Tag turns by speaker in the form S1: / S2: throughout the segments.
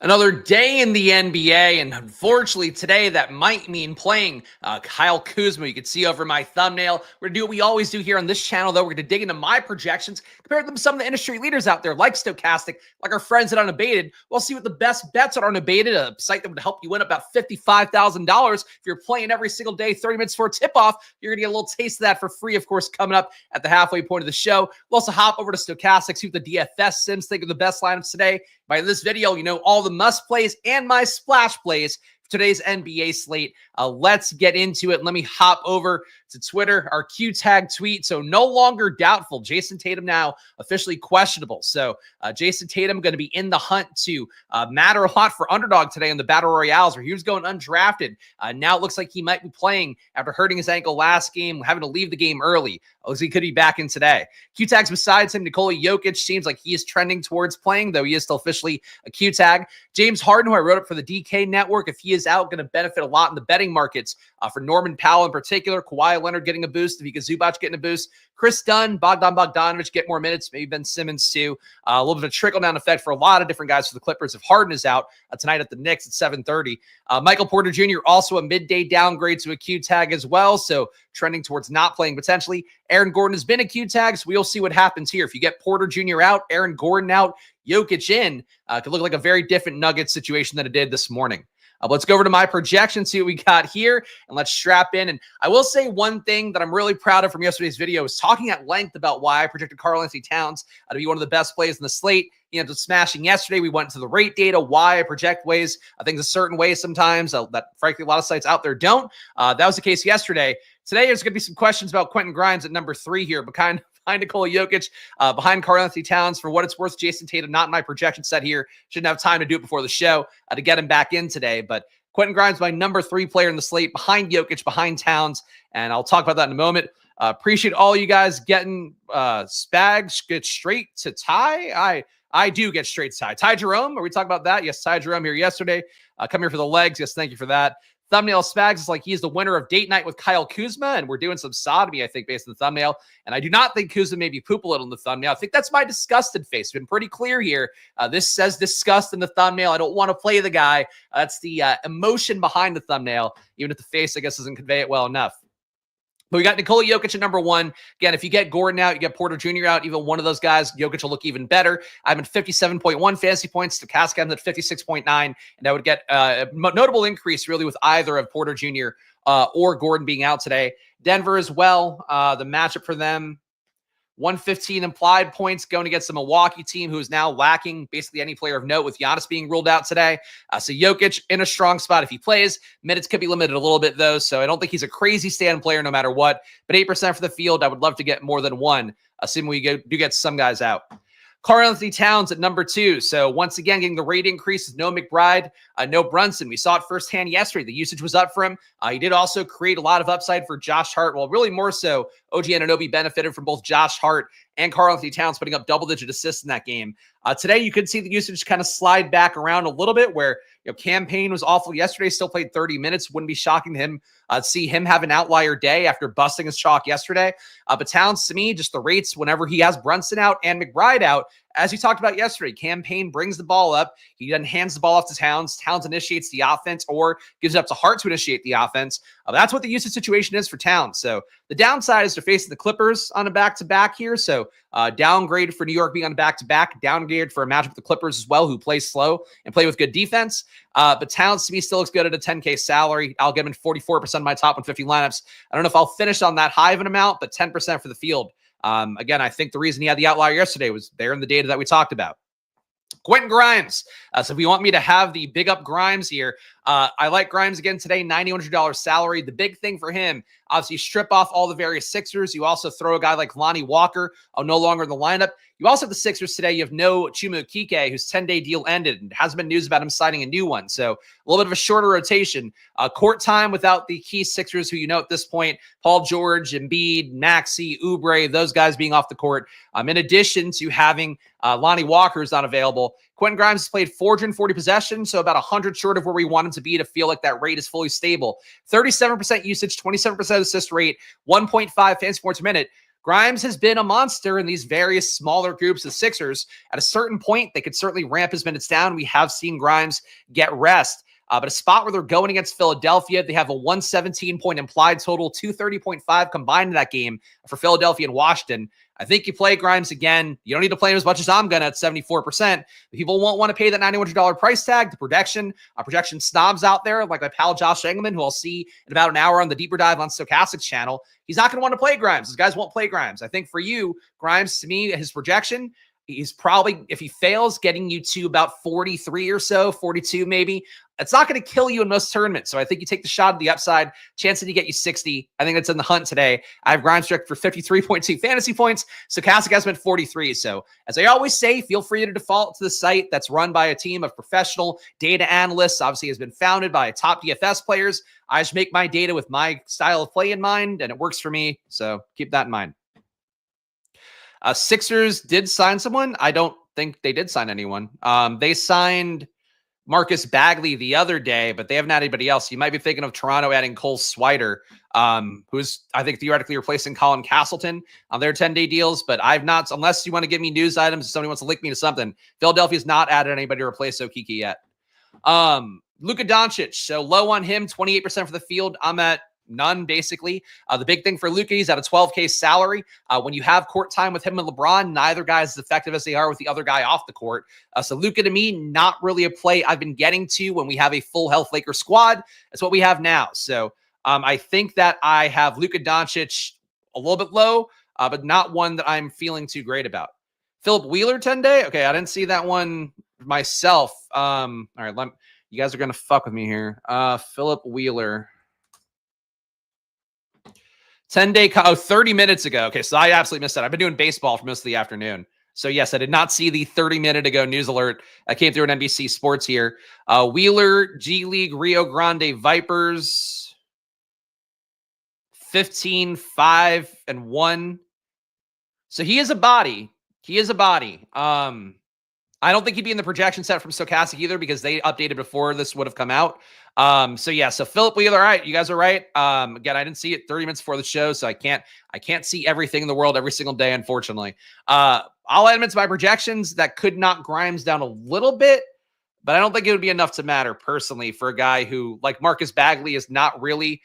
S1: Another day in the NBA, and unfortunately today that might mean playing Kyle Kuzma. You can see over my thumbnail. We're going to do what we always do here on this channel, though. We're going to dig into my projections, compare them to some of the industry leaders out there, like Stokastic, like our friends at Unabated. We'll see what the best bets are on Unabated, a site that would help you win about $55,000. If you're playing every single day, 30 minutes before tip-off, you're going to get a little taste of that for free, of course, coming up at the halfway point of the show. We'll also hop over to Stokastic, see what the DFS Sims think of the best lineups today. By this video, you know all the must plays and my splash plays for today's NBA slate. Let's get into it. Let me hop over to Twitter, our Q tag tweet. So no longer doubtful. Jason Tatum now officially questionable. So Jason Tatum going to be in the hunt to matter a lot for Underdog today in the Battle Royales, where he was going undrafted. Now it looks like he might be playing after hurting his ankle last game, having to leave the game early. Looks like he could be back in today. Q tags besides him, Nikola Jokic seems like he is trending towards playing, though he is still officially a Q tag. James Harden, who I wrote up for the DK Network, if he is out, going to benefit a lot in the betting markets. For Norman Powell in particular, Kawhi Leonard getting a boost, Vika Zubac getting a boost, Chris Dunn, Bogdan Bogdanovic get more minutes, maybe Ben Simmons too. A little bit of a trickle-down effect for a lot of different guys for the Clippers if Harden is out tonight at the Knicks at 7:30. Michael Porter Jr. also a midday downgrade to a Q tag as well, so trending towards not playing potentially. Aaron Gordon has been a Q tag, so we'll see what happens here. If you get Porter Jr. out, Aaron Gordon out, Jokic in, could look like a very different Nuggets situation than it did this morning. Let's go over to my projection, see what we got here, and let's strap in. And I will say one thing that I'm really proud of from yesterday's video is talking at length about why I projected Karl-Anthony Towns to be one of the best plays in the slate. You know, just smashing yesterday. We went into the rate data, why I project ways, things a certain way sometimes that, frankly, a lot of sites out there don't. That was the case yesterday. Today, there's going to be some questions about Quentin Grimes at number 3 here, but behind Nikola Jokic, behind Karl-Anthony Towns. For what it's worth, Jason Tatum, not in my projection set here. Shouldn't have time to do it before the show to get him back in today. But Quentin Grimes, my number 3 player in the slate, behind Jokic, behind Towns. And I'll talk about that in a moment. Appreciate all you guys getting Spags get straight to Ty. I do get straight to Ty. Ty Jerome, are we talking about that? Yes, Ty Jerome here yesterday. Come here for the legs. Yes, thank you for that. Thumbnail Spags is like he's the winner of Date Night with Kyle Kuzma, and we're doing some sodomy, I think, based on the thumbnail. And I do not think Kuzma maybe poop a little in the thumbnail. I think that's my disgusted face. It's been pretty clear here. This says disgust in the thumbnail. I don't want to play the guy. That's the emotion behind the thumbnail, even if the face, I guess, doesn't convey it well enough. But we got Nikola Jokic at number 1. Again, if you get Gordon out, you get Porter Jr. out, even one of those guys, Jokic will look even better. I'm at 57.1 fantasy points. Stokastic, I'm at 56.9. And I would get a notable increase really with either of Porter Jr. Or Gordon being out today. Denver as well. The matchup for them, 115 implied points going against the Milwaukee team, who is now lacking basically any player of note with Giannis being ruled out today. So Jokic in a strong spot if he plays. Minutes could be limited a little bit, though, so I don't think he's a crazy stand player no matter what. But 8% for the field, I would love to get more than 1, assuming we do get some guys out. Karl-Anthony Towns at number 2. So once again, getting the rate increase. No McBride, no Brunson. We saw it firsthand yesterday. The usage was up for him. He did also create a lot of upside for Josh Hart. Well, really more so, OG Anunoby benefited from both Josh Hart and Karl-Anthony Towns putting up double-digit assists in that game. Today, you could see the usage kind of slide back around a little bit where Campaign was awful yesterday, still played 30 minutes. Wouldn't be shocking to him see him have an outlier day after busting his chalk yesterday. But Towns, to me, just the rates whenever he has Brunson out and McBride out, as we talked about yesterday, Campaign brings the ball up. He then hands the ball off to Towns. Towns initiates the offense or gives it up to Hart to initiate the offense. That's what the usage situation is for Towns. So the downside is they're facing the Clippers on a back-to-back here. So downgrade for New York being on a back-to-back. Downgrade for a matchup with the Clippers as well, who play slow and play with good defense. But Towns, to me, still looks good at a 10K salary. I'll get him in 44% of my top 150 lineups. I don't know if I'll finish on that high of an amount, but 10% for the field. Again, I think the reason he had the outlier yesterday was there in the data that we talked about. Quentin Grimes. So if you want me to have the big up Grimes here, I like Grimes again today, $9,100 salary. The big thing for him, obviously, strip off all the various Sixers. You also throw a guy like Lonnie Walker, no longer in the lineup. You also have the Sixers today. You have no Chuma Okeke, whose 10-day deal ended, and hasn't been news about him signing a new one. So a little bit of a shorter rotation. Court time without the key Sixers, who you know at this point, Paul George, Embiid, Maxey, Oubre, those guys being off the court. In addition to having Lonnie Walker is not available. Quentin Grimes has played 440 possessions, so about 100 short of where we want him to be to feel like that rate is fully stable. 37% usage, 27% assist rate, 1.5 fantasy points per minute. Grimes has been a monster in these various smaller groups of Sixers. At a certain point, they could certainly ramp his minutes down. We have seen Grimes get rest. But a spot where they're going against Philadelphia, they have a 117-point implied total, 230.5 combined in that game for Philadelphia and Washington. I think you play Grimes again. You don't need to play him as much as I'm going to at 74%. People won't want to pay that $9,100 price tag. The projection snobs out there, like my pal Josh Engelman, who I'll see in about an hour on the Deeper Dive on Stokastic's channel. He's not going to want to play Grimes. These guys won't play Grimes. I think for you, Grimes, to me, his projection, he's probably, if he fails, getting you to about 43 or so, 42 maybe. It's not going to kill you in most tournaments. So I think you take the shot at the upside. Chance that you get you 60. I think it's in the hunt today. I have Grimes projected for 53.2 fantasy points. Stokastic has been 43. So as I always say, feel free to default to the site that's run by a team of professional data analysts. Obviously has been founded by top DFS players. I just make my data with my style of play in mind, and it works for me. So keep that in mind. Sixers did sign someone. I don't think they did sign anyone. They signed Marcus Bagley the other day, but they haven't had anybody else. You might be thinking of Toronto adding Cole Swider, who's, I think, theoretically replacing Colin Castleton on their 10-day deals, but I've not, unless you want to give me news items, if somebody wants to link me to something, Philadelphia's not added anybody to replace Okeke yet. Luka Doncic, so low on him, 28% for the field. I'm at none, basically. The big thing for Luka, he's at a $12K salary. When you have court time with him and LeBron, neither guy is as effective as they are with the other guy off the court. So Luka, to me, not really a play I've been getting to when we have a full health Lakers squad. That's what we have now. So I think that I have Luka Doncic a little bit low, but not one that I'm feeling too great about. Philip Wheeler 10-day. Okay, I didn't see that one myself. All right, you guys are going to fuck with me here. Philip Wheeler. 10-day, 30 minutes ago. Okay, so I absolutely missed that. I've been doing baseball for most of the afternoon. So yes, I did not see the 30-minute ago news alert. I came through an NBC Sports here. Wheeler, G League, Rio Grande Vipers, 15, 5, and 1. So he is a body. He is a body. I don't think he'd be in the projection set from Stokastic either because they updated before this would have come out. So yeah, so Philip Wheeler, all right, you guys are right. Again, I didn't see it 30 minutes before the show, so I can't see everything in the world every single day, unfortunately. I'll add him into my projections. That could knock Grimes down a little bit, but I don't think it would be enough to matter personally for a guy who, like Marcus Bagley, is not really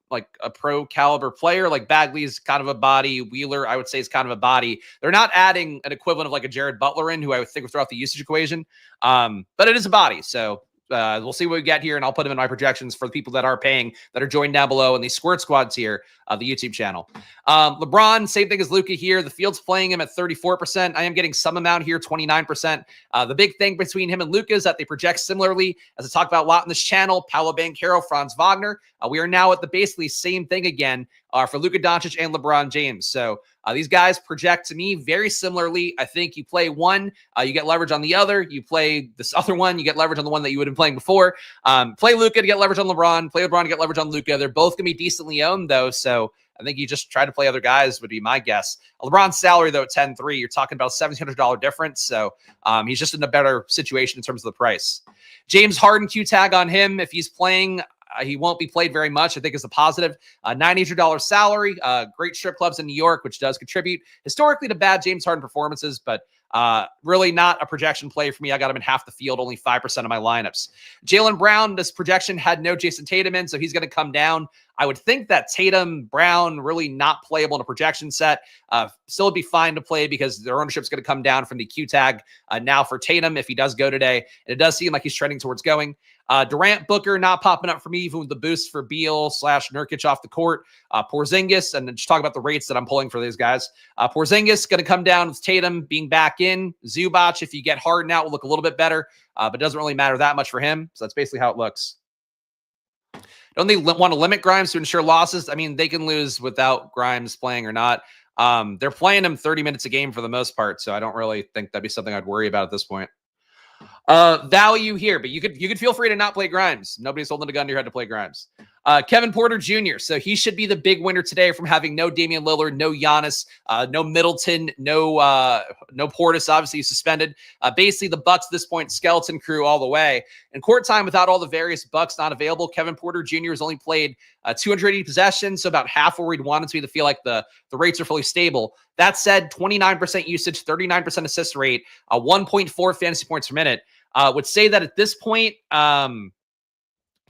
S1: like a pro caliber player. Like Bagley is kind of a body. Wheeler, I would say, is kind of a body. They're not adding an equivalent of like a Jared Butler in, who I would think would throw off the usage equation. But it is a body. So we'll see what we get here, and I'll put them in my projections for the people that are paying, that are joined down below in the Squirt Squads here, the YouTube channel. LeBron, same thing as Luka here. The field's playing him at 34%. I am getting some amount here, 29%. The big thing between him and Luka is that they project similarly, as I talk about a lot in this channel. Paolo Banchero, Franz Wagner. We are now at the basically same thing again for Luka Doncic and LeBron James. So these guys project to me very similarly. I think you play one, you get leverage on the other. You play this other one, you get leverage on the one that you would have been playing before. Play Luka to get leverage on LeBron. Play LeBron to get leverage on Luka. They're both going to be decently owned, though. So I think you just try to play other guys would be my guess. LeBron's salary, though, at 10-3, you're talking about a $1,700 difference. So he's just in a better situation in terms of the price. James Harden, Q tag on him. If he's playing, he won't be played very much, I think, is a positive. $900 salary, great strip clubs in New York, which does contribute historically to bad James Harden performances, but really not a projection play for me. I got him in half the field, only 5% of my lineups. Jaylen Brown, this projection had no Jason Tatum in, so he's going to come down. I would think that Tatum, Brown, really not playable in a projection set. Still would be fine to play because their ownership is going to come down from the Q tag now for Tatum if he does go today. And it does seem like he's trending towards going. Durant, Booker not popping up for me, even with the boost for Beal / Nurkic off the court. Porzingis, and just talk about the rates that I'm pulling for these guys. Porzingis going to come down with Tatum being back in. Zubac, if you get Harden out, will look a little bit better, but it doesn't really matter that much for him. So that's basically how it looks. Don't they want to limit Grimes to ensure losses? I mean, they can lose without Grimes playing or not. They're playing him 30 minutes a game for the most part, so I don't really think that'd be something I'd worry about at this point. Value here, but you could feel free to not play Grimes. Nobody's holding a gun to your head to play Grimes. Kevin Porter Jr. So he should be the big winner today from having no Damian Lillard, no Giannis, no Middleton, no Portis. Obviously he's suspended. Basically the Bucks at this point, skeleton crew all the way. In court time without all the various Bucks not available, Kevin Porter Jr. has only played 280 possessions, so about half where we'd want it to be to feel like the rates are fully stable. That said, 29% usage, 39% assist rate, 1.4 fantasy points per minute. Would say that at this point,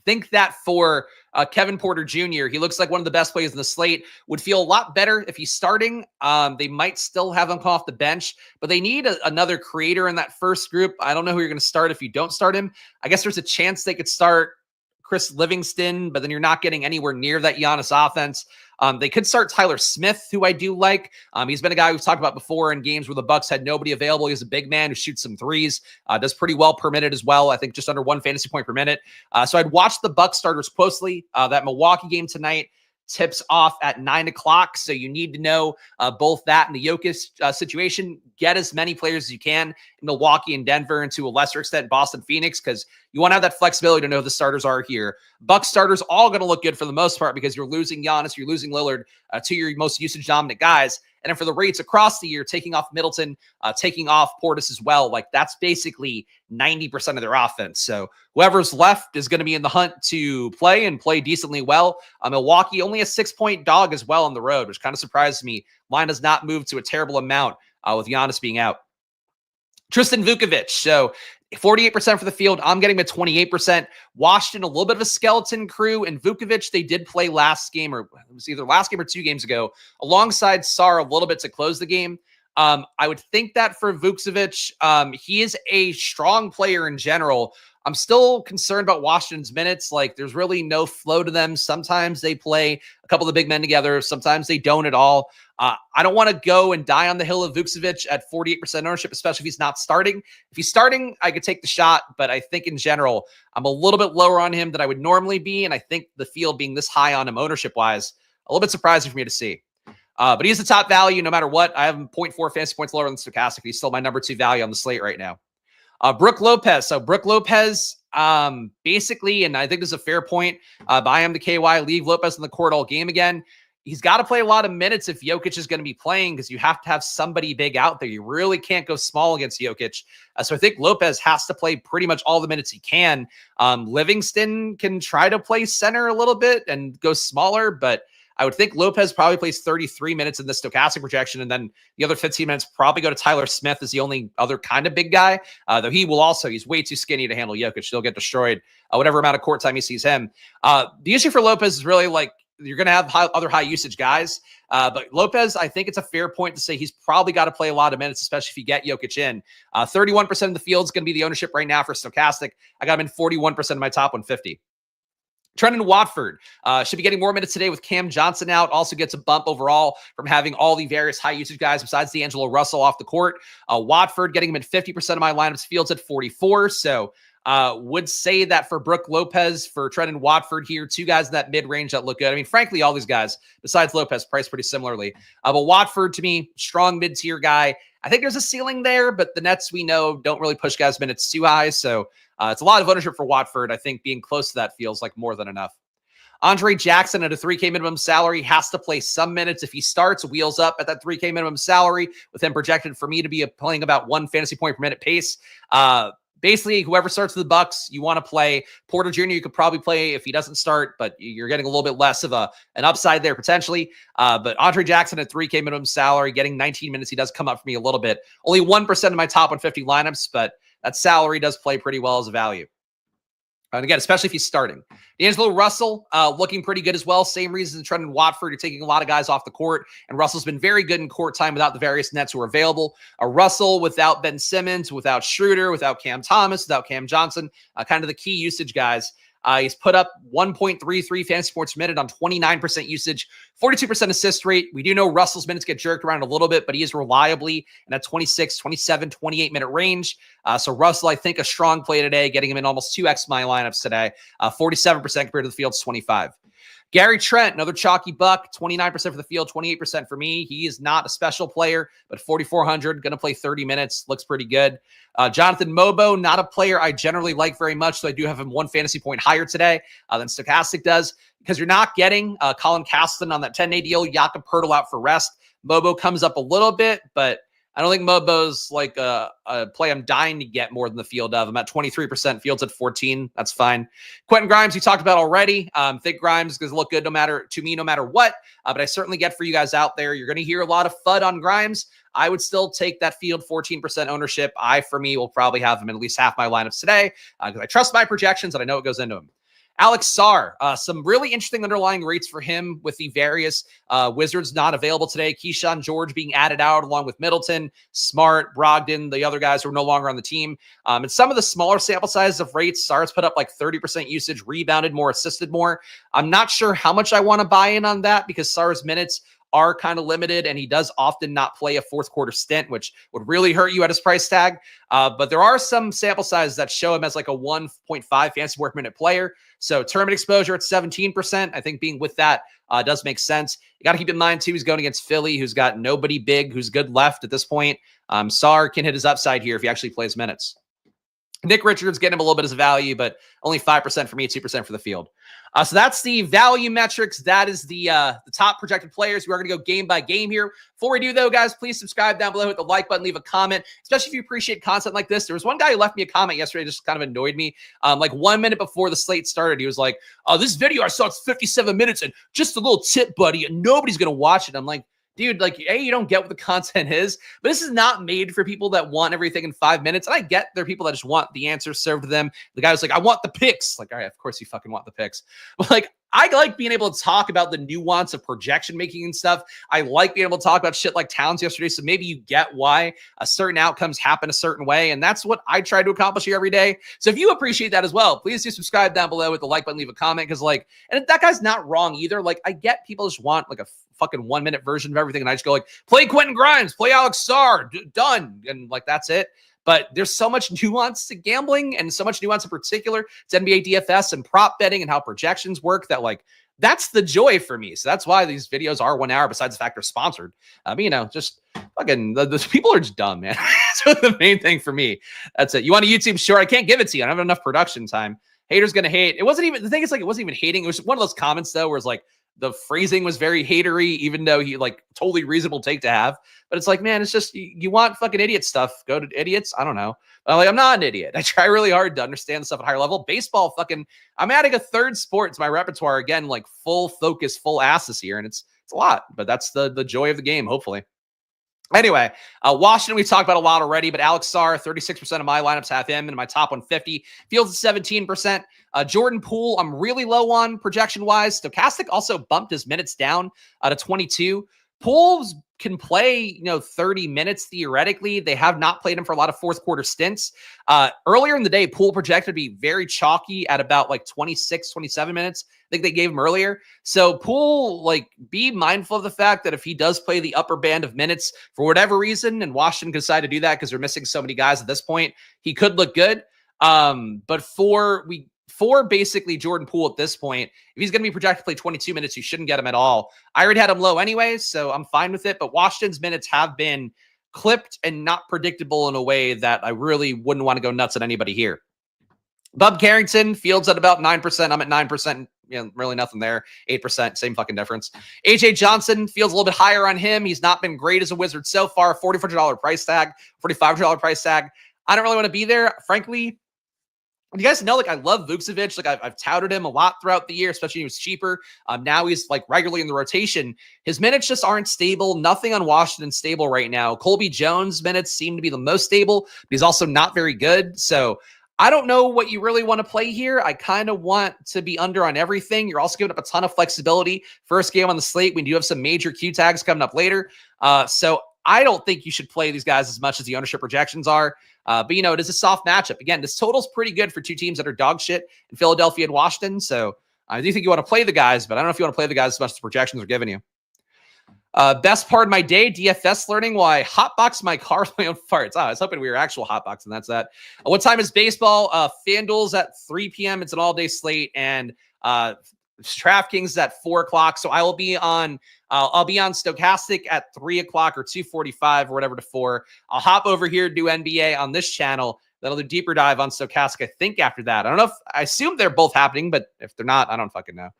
S1: think that for Kevin Porter Jr., he looks like one of the best players in the slate. Would feel a lot better if he's starting. They might still have him come off the bench, but they need another creator in that first group. I don't know who you're going to start if you don't start him. I guess there's a chance they could start Chris Livingston, but then you're not getting anywhere near that Giannis offense. They could start Tyler Smith, who I do like. He's been a guy we've talked about before in games where the Bucks had nobody available. He's a big man who shoots some threes, does pretty well per minute as well. I think just under 1 fantasy point per minute. So I'd watch the Bucks starters closely. That Milwaukee game tonight tips off at 9 o'clock. So you need to know both that and the Jokic situation. Get as many players as you can in Milwaukee and Denver, and to a lesser extent, Boston, Phoenix, because you want to have that flexibility to know who the starters are here. Bucks starters all going to look good for the most part because you're losing Giannis, you're losing Lillard, to your most usage dominant guys. And then for the rates across the year, taking off Middleton, taking off Portis as well, like that's basically 90% of their offense. So whoever's left is going to be in the hunt to play and play decently well. Milwaukee only a 6-point dog as well on the road, which kind of surprises me. Line has not moved to a terrible amount with Giannis being out. Tristan Vukovic. So 48% for the field. I'm getting him at 28%. Washington, a little bit of a skeleton crew. And Vukovic, they did play last game, or it was either last game or 2 games ago, alongside Sar a little bit to close the game. I would think that for Vukovic, he is a strong player in general. I'm still concerned about Washington's minutes. Like, there's really no flow to them. Sometimes they play a couple of the big men together. Sometimes they don't at all. I don't want to go and die on the hill of Vukovic at 48% ownership, especially if he's not starting. If he's starting, I could take the shot, but I think in general, I'm a little bit lower on him than I would normally be, and I think the field being this high on him ownership-wise, a little bit surprising for me to see. But he's the top value no matter what. I have him 0.4 fantasy points lower than Stokastic. He's still my number 2 value on the slate right now. Brook Lopez. So Brook Lopez, basically, and I think this is a fair point, buy him to KY, leave Lopez in the court all game again. He's got to play a lot of minutes if Jokic is going to be playing, because you have to have somebody big out there. You really can't go small against Jokic. So I think Lopez has to play pretty much all the minutes he can. Livingston can try to play center a little bit and go smaller, but I would think Lopez probably plays 33 minutes in the Stokastic projection, and then the other 15 minutes probably go to Tyler Smith as the only other kind of big guy, though he will also, he's way too skinny to handle Jokic. He'll get destroyed whatever amount of court time he sees him. The issue for Lopez is really like, you're going to have other high usage guys. But Lopez, I think it's a fair point to say he's probably got to play a lot of minutes, especially if you get Jokic in. 31% of the field is going to be the ownership right now for Stokastic. I got him in 41% of my top 150. Trendon Watford should be getting more minutes today with Cam Johnson out. Also gets a bump overall from having all the various high usage guys besides D'Angelo Russell off the court. Watford getting him in 50% of my lineups. Fields at 44. So would say that for Brook Lopez, for Trendon Watford here, 2 guys in that mid-range that look good. I mean, frankly, all these guys, besides Lopez, priced pretty similarly. But Watford, to me, strong mid-tier guy. I think there's a ceiling there, but the Nets, we know, don't really push guys' minutes too high. So it's a lot of ownership for Watford. I think being close to that feels like more than enough. Andre Jackson at a 3K minimum salary has to play some minutes. If he starts, wheels up at that 3K minimum salary, with him projected for me to be playing about 1 fantasy point per minute pace. Basically, whoever starts for the Bucks, you want to play. Porter Jr., you could probably play if he doesn't start, but you're getting a little bit less of an upside there potentially. But Andre Jackson at 3K minimum salary, getting 19 minutes, he does come up for me a little bit. Only 1% of my top 150 lineups, but that salary does play pretty well as a value. And again, especially if he's starting. D'Angelo Russell looking pretty good as well. Same reason as Trendon Watford. You're taking a lot of guys off the court, and Russell's been very good in court time without the various Nets who are available. Russell without Ben Simmons, without Schroeder, without Cam Thomas, without Cam Johnson, kind of the key usage guys. He's put up 1.33 fantasy points per minute on 29% usage, 42% assist rate. We do know Russell's minutes get jerked around a little bit, but he is reliably in that 26, 27, 28-minute range. So Russell, I think, a strong play today, getting him in almost 2x my lineups today, 47% compared to the field's 25. Gary Trent, another chalky buck, 29% for the field, 28% for me. He is not a special player, but 4,400, going to play 30 minutes. Looks pretty good. Jonathan Mobo, not a player I generally like very much, so I do have him 1 fantasy point higher today than Stokastic does, because you're not getting Colin Castleton on that 10-day deal. Jakob Poeltl out for rest. Mobo comes up a little bit, but I don't think Mobo's like a play I'm dying to get more than the field of. I'm at 23%, Fields at 14. That's fine. Quentin Grimes, we talked about already. Think Grimes is going to look good no matter what. But I certainly get for you guys out there, you're going to hear a lot of FUD on Grimes. I would still take that field 14% ownership. For me, will probably have him in at least half my lineups today because I trust my projections and I know what goes into him. Alex Sarr, some really interesting underlying rates for him with the various Wizards not available today. Keyshawn George being added out along with Middleton, Smart, Brogdon, the other guys who are no longer on the team. And some of the smaller sample sizes of rates, Sarr's put up like 30% usage, rebounded more, assisted more. I'm not sure how much I want to buy in on that because Sarr's minutes are kind of limited, and he does often not play a fourth quarter stint, which would really hurt you at his price tag. But there are some sample sizes that show him as like a 1.5 fantasy work minute player. So tournament exposure at 17%. I think being with that does make sense. You got to keep in mind, too, he's going against Philly, who's got nobody big, who's good left at this point. Sarr can hit his upside here if he actually plays minutes. Nick Richards getting him a little bit as a value, but only 5% for me, 2% for the field. So that's the value metrics. That is the top projected players. We are going to go game by game here. Before we do, though, guys, please subscribe down below, hit the like button, leave a comment, especially if you appreciate content like this. There was one guy who left me a comment yesterday, just kind of annoyed me. Like 1 minute before the slate started, he was like, "Oh, this video I saw, it's 57 minutes, and just a little tip, buddy, and nobody's going to watch it." I'm like, dude, like, A, you don't get what the content is, but this is not made for people that want everything in 5 minutes. And I get there are people that just want the answers served to them. The guy was like, "I want the picks." Like, all right, of course you fucking want the picks. But like, I like being able to talk about the nuance of projection making and stuff. I like being able to talk about shit like Towns yesterday. So maybe you get why certain outcomes happen a certain way. And that's what I try to accomplish here every day. So if you appreciate that as well, please do subscribe down below with the like button, leave a comment. Cause like, and that guy's not wrong either. Like, I get people just want like a fucking 1 minute version of everything. And I just go like, play Quentin Grimes, play Alex Sarr, done. And like, that's it. But there's so much nuance to gambling and so much nuance in particular to NBA DFS and prop betting and how projections work that like, that's the joy for me. So that's why these videos are 1 hour besides the fact they're sponsored. You know, just fucking, the people are just dumb, man. That's the main thing for me. That's it. You want a YouTube short? I can't give it to you. I don't have enough production time. Haters going to hate. It wasn't even, the thing is like, it wasn't even hating. It was one of those comments though, where it's like, the phrasing was very hatery, even though he like totally reasonable take to have. But it's like, man, it's just, you want fucking idiot stuff. Go to idiots. I don't know. Like, I'm not an idiot. I try really hard to understand the stuff at a higher level. Baseball, fucking, I'm adding a third sport to my repertoire again, like full focus, full ass this year. And it's a lot, but that's the joy of the game, hopefully. Anyway, Washington, we've talked about a lot already, but Alex Sarr, 36% of my lineups have him in my top 150. Fields at 17%. Jordan Poole, I'm really low on projection-wise. Stokastic also bumped his minutes down to 22. Poole's can play, 30 minutes theoretically. They have not played him for a lot of fourth quarter stints. Earlier in the day, Poole projected to be very chalky at about like 26, 27 minutes. I think they gave him earlier. So Poole, like, be mindful of the fact that if he does play the upper band of minutes for whatever reason, and Washington can decide to do that because they're missing so many guys at this point, he could look good. But for basically Jordan Poole at this point, if he's going to be projected to play 22 minutes, you shouldn't get him at all. I already had him low anyway, so I'm fine with it. But Washington's minutes have been clipped and not predictable in a way that I really wouldn't want to go nuts at anybody here. Bub Carrington, Fields at about 9%. I'm at 9%. Really nothing there. 8%, same fucking difference. AJ Johnson, Fields a little bit higher on him. He's not been great as a Wizard so far. $4,400 price tag, $4,500 price tag. I don't really want to be there, frankly. You guys know, like, I love Vucevic. Like, I've touted him a lot throughout the year, especially when he was cheaper. Now he's like regularly in the rotation. His minutes just aren't stable. Nothing on Washington stable right now. Colby Jones' minutes seem to be the most stable, but he's also not very good. So I don't know what you really want to play here. I kind of want to be under on everything. You're also giving up a ton of flexibility. First game on the slate. We do have some major Q tags coming up later. So I don't think you should play these guys as much as the ownership projections are. But, it is a soft matchup. Again, this total's pretty good for two teams that are dog shit in Philadelphia and Washington. So I do think you want to play the guys, but I don't know if you want to play the guys as much as the projections are giving you. Best part of my day, DFS learning while I hotbox my car with my own farts. I was hoping we were actual hotboxing. That's that. What time is baseball? FanDuel's at 3 p.m. It's an all-day slate, and DraftKings is at 4 o'clock. So I'll be on Stokastic at 3 o'clock or 2:45 or whatever to 4. I'll hop over here, do NBA on this channel. That'll do deeper dive on Stokastic, I think, after that. I don't know I assume they're both happening, but if they're not, I don't fucking know.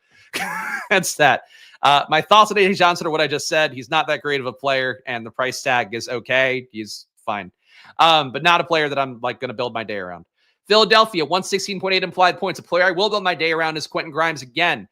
S1: That's that. My thoughts on A.J. Johnson are what I just said. He's not that great of a player, and the price tag is okay. He's fine. But not a player that I'm like going to build my day around. Philadelphia, 116.8 implied points. A player I will build my day around is Quentin Grimes again.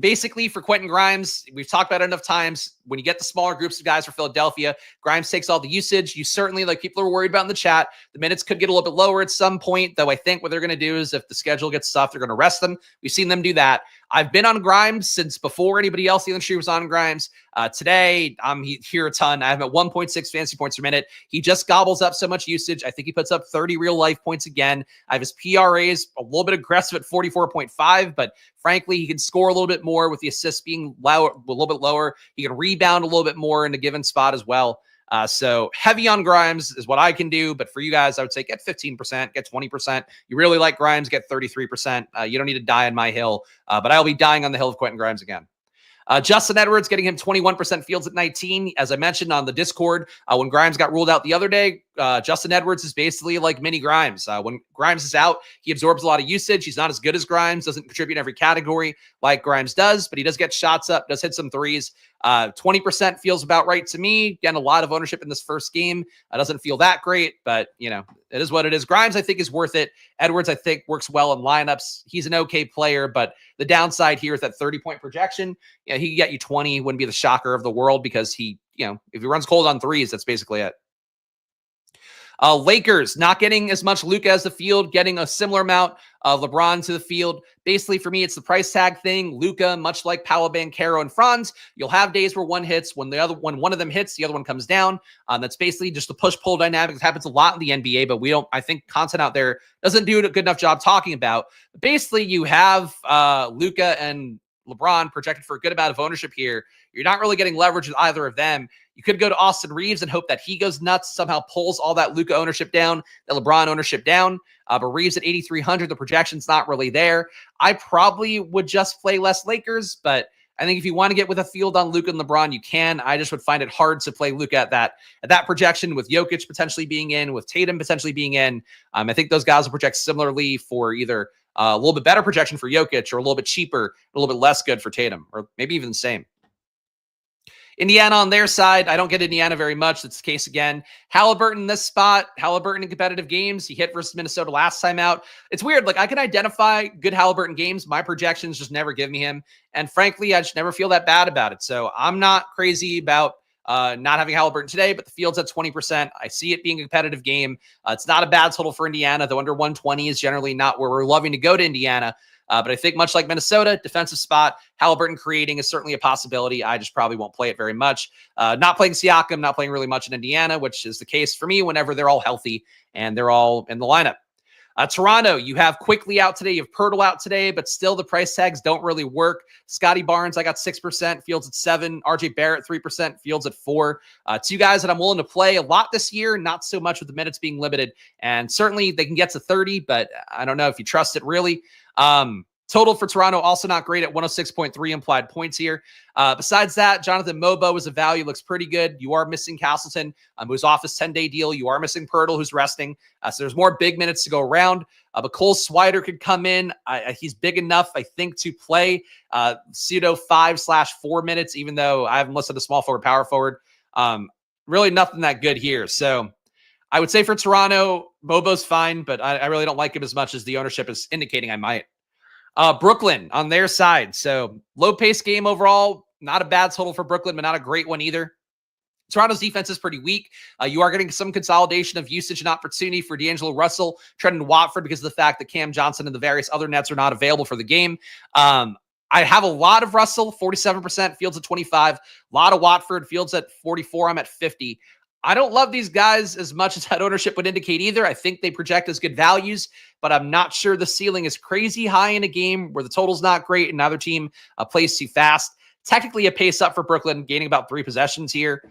S1: Basically, for Quentin Grimes, we've talked about it enough times. When you get the smaller groups of guys for Philadelphia, Grimes takes all the usage. You certainly, like people are worried about in the chat, the minutes could get a little bit lower at some point, though I think what they're going to do is if the schedule gets tough, they're going to rest them. We've seen them do that. I've been on Grimes since before anybody else in the industry was on Grimes. Today, I'm here a ton. I have at 1.6 fantasy points per minute. He just gobbles up so much usage. I think he puts up 30 real life points again. I have his PRAs a little bit aggressive at 44.5, but frankly, he can score a little bit more with the assists being lower, a little bit lower. He can rebound a little bit more in a given spot as well. So heavy on Grimes is what I can do. But for you guys, I would say get 15%, get 20%. You really like Grimes, get 33%. You don't need to die on my hill, but I'll be dying on the hill of Quentin Grimes again. Justin Edwards getting him 21% fields at 19. As I mentioned on the Discord, when Grimes got ruled out the other day, Justin Edwards is basically like mini Grimes. When Grimes is out, he absorbs a lot of usage. He's not as good as Grimes, doesn't contribute in every category like Grimes does, but he does get shots up, does hit some threes. 20% feels about right to me. Again, a lot of ownership in this first game. Doesn't feel that great, but you know, it is what it is. Grimes, I think, is worth it. Edwards, I think, works well in lineups. He's an okay player, but the downside here is that 30-point projection. Yeah, he can get you 20. Wouldn't be the shocker of the world because he, you know, if he runs cold on threes, that's basically it. Lakers not getting as much Luka as the field, getting a similar amount of LeBron to the field. Basically, for me, it's the price tag thing. Luka, much like Paolo Banchero and Franz, you'll have days where one hits. When one of them hits, the other one comes down. That's basically just the push-pull dynamic. It happens a lot in the NBA, but I think content out there doesn't do a good enough job talking about. But basically, you have Luka and LeBron projected for a good amount of ownership here. You're not really getting leverage with either of them. You could go to Austin Reeves and hope that he goes nuts, somehow pulls all that Luka ownership down, the LeBron ownership down. But Reeves at 8,300, the projection's not really there. I probably would just play less Lakers, but I think if you want to get with a field on Luka and LeBron, you can. I just would find it hard to play Luka at that projection with Jokic potentially being in, with Tatum potentially being in. I think those guys will project similarly for either a little bit better projection for Jokic or a little bit cheaper, a little bit less good for Tatum, or maybe even the same. Indiana on their side, I don't get Indiana very much. That's the case again. Halliburton in this spot. Halliburton in competitive games. He hit versus Minnesota last time out. It's weird. Like, I can identify good Halliburton games. My projections just never give me him. And frankly, I just never feel that bad about it. So I'm not crazy about not having Halliburton today, but the field's at 20%. I see it being a competitive game. It's not a bad total for Indiana, though under 120 is generally not where we're loving to go to Indiana. But I think much like Minnesota, defensive spot, Halliburton creating is certainly a possibility. I just probably won't play it very much. Not playing Siakam, not playing really much in Indiana, which is the case for me whenever they're all healthy and they're all in the lineup. Toronto, you have Quickly out today. You have Pirtle out today, but still the price tags don't really work. Scotty Barnes, I got 6%, Fields at 7%. RJ Barrett, 3%, Fields at 4%. Two guys that I'm willing to play a lot this year, not so much with the minutes being limited. And certainly they can get to 30, but I don't know if you trust it really. Total for Toronto, also not great at 106.3 implied points here. Besides that, Jonathan Mobo is a value, looks pretty good. You are missing Castleton, who's off his 10-day deal. You are missing Pirtle, who's resting. So there's more big minutes to go around. But Cole Swider could come in. He's big enough, I think, to play pseudo 5/4 minutes, even though I haven't listed a small forward, power forward. Really nothing that good here. So I would say for Toronto, Mobo's fine, but I really don't like him as much as the ownership is indicating I might. Brooklyn on their side. So low pace game overall, not a bad total for Brooklyn, but not a great one either. Toronto's defense is pretty weak. You are getting some consolidation of usage and opportunity for D'Angelo Russell, Trendon Watford, because of the fact that Cam Johnson and the various other nets are not available for the game. I have a lot of Russell, 47%, Fields at 25, a lot of Watford, Fields at 44, I'm at 50. I don't love these guys as much as that ownership would indicate either. I think they project as good values, but I'm not sure the ceiling is crazy high in a game where the total's not great and neither team plays too fast. Technically a pace up for Brooklyn, gaining about 3 possessions here.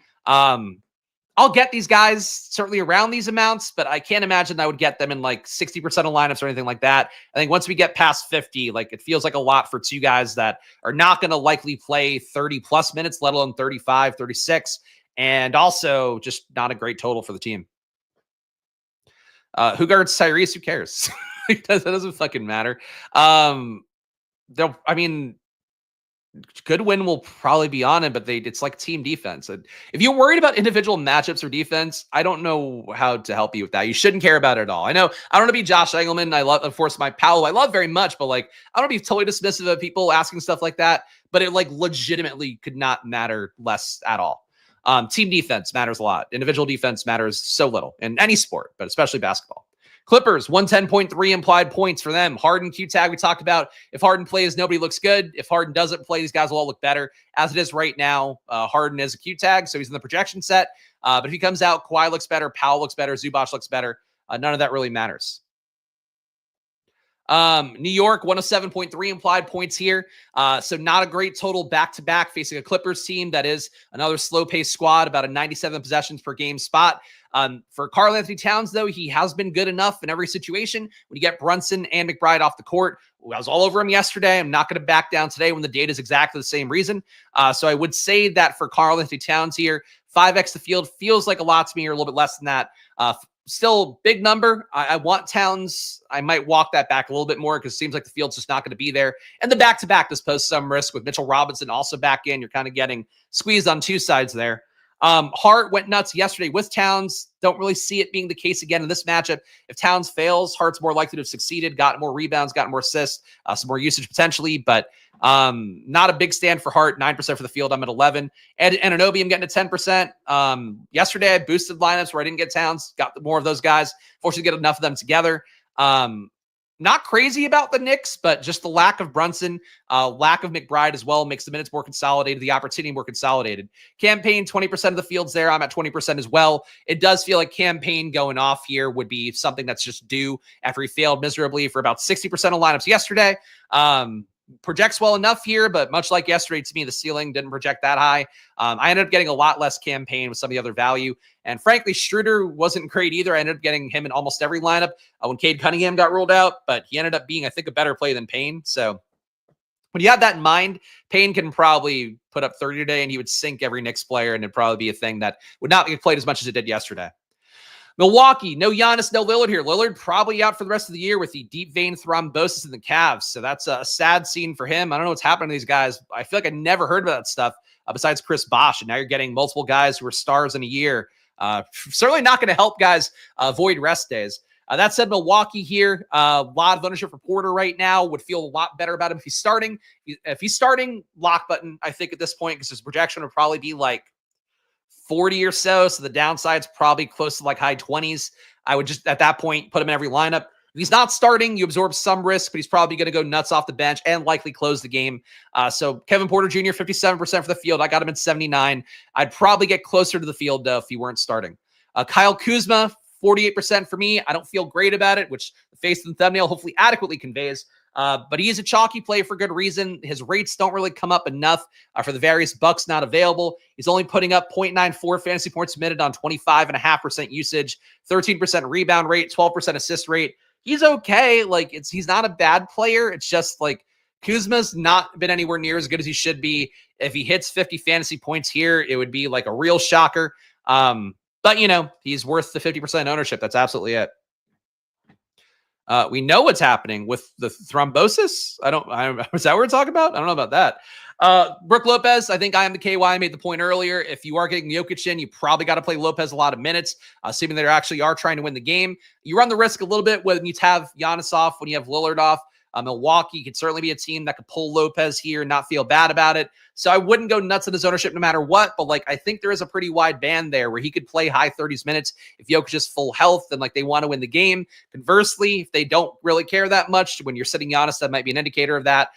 S1: I'll get these guys certainly around these amounts, but I can't imagine I would get them in like 60% of lineups or anything like that. I think once we get past 50, like it feels like a lot for two guys that are not going to likely play 30 plus minutes, let alone 35, 36, and also just not a great total for the team. Who guards Tyrese? Who cares? That doesn't fucking matter. I mean, Goodwin will probably be on it, but it's like team defense. And if you're worried about individual matchups or defense, I don't know how to help you with that. You shouldn't care about it at all. I know I don't want to be Josh Engelman. I love, of course, my Powell. I love very much, but like I don't want to be totally dismissive of people asking stuff like that. But it like legitimately could not matter less at all. Team defense matters a lot. Individual defense matters so little in any sport, but especially basketball. Clippers, 110.3 implied points for them. Harden, Q-tag, we talked about. If Harden plays, nobody looks good. If Harden doesn't play, these guys will all look better. As it is right now, Harden is a Q-tag, so he's in the projection set. But if he comes out, Kawhi looks better, Powell looks better, Zubac looks better. None of that really matters. New York, 107.3 implied points here. So not a great total back-to-back facing a Clippers team that is another slow-paced squad, about a 97 possessions per game spot. For Karl-Anthony Towns, though, he has been good enough in every situation. When you get Brunson and McBride off the court, I was all over him yesterday. I'm not going to back down today when the data is exactly the same reason. So I would say that for Karl-Anthony Towns here, 5x the field feels like a lot to me, or a little bit less than that. Still big number. I want Towns. I might walk that back a little bit more because it seems like the field's just not going to be there. And the back-to-back does pose some risk with Mitchell Robinson also back in. You're kind of getting squeezed on two sides there. Hart went nuts yesterday with Towns. Don't really see it being the case again in this matchup. If Towns fails, Hart's more likely to have succeeded, got more rebounds, got more assists, some more usage potentially, but not a big stand for Hart. 9% for the field. I'm at 11. And Anunoby, I'm getting to 10%. Yesterday, I boosted lineups where I didn't get Towns, got more of those guys. Fortunately, get enough of them together. Not crazy about the Knicks, but just the lack of Brunson, lack of McBride as well makes the minutes more consolidated, the opportunity more consolidated. Campaign, 20% of the field's there. I'm at 20% as well. It does feel like Campaign going off here would be something that's just due after he failed miserably for about 60% of lineups yesterday. Projects well enough here, but much like yesterday, to me, the ceiling didn't project that high. I ended up getting a lot less Campaign with some of the other value. And frankly, Schroeder wasn't great either. I ended up getting him in almost every lineup when Cade Cunningham got ruled out, but he ended up being, I think, a better play than Payne. So when you have that in mind, Payne can probably put up 30 today and he would sink every Knicks player, and it'd probably be a thing that would not get played as much as it did yesterday. Milwaukee, no Giannis, no Lillard here. Lillard probably out for the rest of the year with the deep vein thrombosis in the calves. So that's a sad scene for him. I don't know what's happening to these guys. I feel like I never heard about that stuff besides Chris Bosh. And now you're getting multiple guys who are stars in a year. Certainly not going to help guys avoid rest days. That said, Milwaukee here, a lot of ownership for Porter right now. Would feel a lot better about him if he's starting. If he's starting, lock button, I think, at this point, because his projection would probably be like 40 or so. So the downside's probably close to like high 20s. I would just, at that point, put him in every lineup. If he's not starting, you absorb some risk, but he's probably going to go nuts off the bench and likely close the game. So Kevin Porter Jr., 57% for the field. I got him at 79. I'd probably get closer to the field, though, if he weren't starting. Kyle Kuzma, 48% for me. I don't feel great about it, which the face of the thumbnail hopefully adequately conveys. But he is a chalky play for good reason. His rates don't really come up enough for the various bucks not available. He's only putting up 0.94 fantasy points submitted on 25.5% usage, 13% rebound rate, 12% assist rate. He's okay. Like he's not a bad player. It's just like Kuzma's not been anywhere near as good as he should be. If he hits 50 fantasy points here, it would be like a real shocker. But you know, he's worth the 50% ownership. That's absolutely it. We know what's happening with the thrombosis. Is that what we're talking about? I don't know about that. Brook Lopez, I think I am the KY made the point earlier. If you are getting Jokic in, you probably got to play Lopez a lot of minutes, assuming they actually are trying to win the game. You run the risk a little bit when you have Giannis off, when you have Lillard off. Milwaukee could certainly be a team that could pull Lopez here and not feel bad about it. So I wouldn't go nuts in his ownership no matter what, but like I think there is a pretty wide band there where he could play high 30s minutes if Jokic is full health and like they want to win the game. Conversely, if they don't really care that much, when you're sitting Giannis, that might be an indicator of that.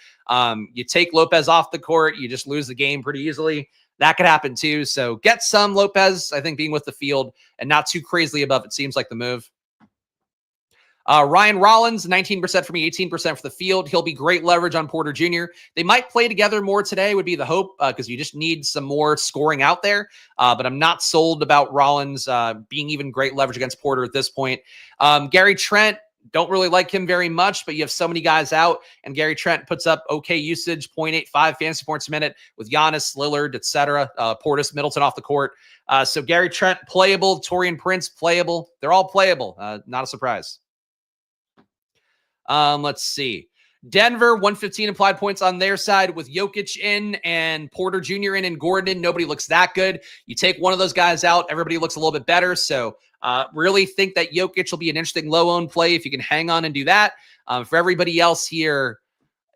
S1: You take Lopez off the court, you just lose the game pretty easily. That could happen too. So get some Lopez, I think being with the field and not too crazily above it seems like the move. Ryan Rollins, 19% for me, 18% for the field. He'll be great leverage on Porter Jr. They might play together more today would be the hope because you just need some more scoring out there. But I'm not sold about Rollins being even great leverage against Porter at this point. Gary Trent, don't really like him very much, but you have so many guys out, and Gary Trent puts up okay usage, 0.85 fantasy points a minute with Giannis, Lillard, etc. Portis, Middleton off the court. So Gary Trent, playable. Taurean Prince, playable. They're all playable. Not a surprise. Let's see. Denver, 115 implied points on their side with Jokic in and Porter Jr. in and Gordon in. Nobody looks that good. You take one of those guys out, everybody looks a little bit better. So really think that Jokic will be an interesting low-owned play if you can hang on and do that. For everybody else here,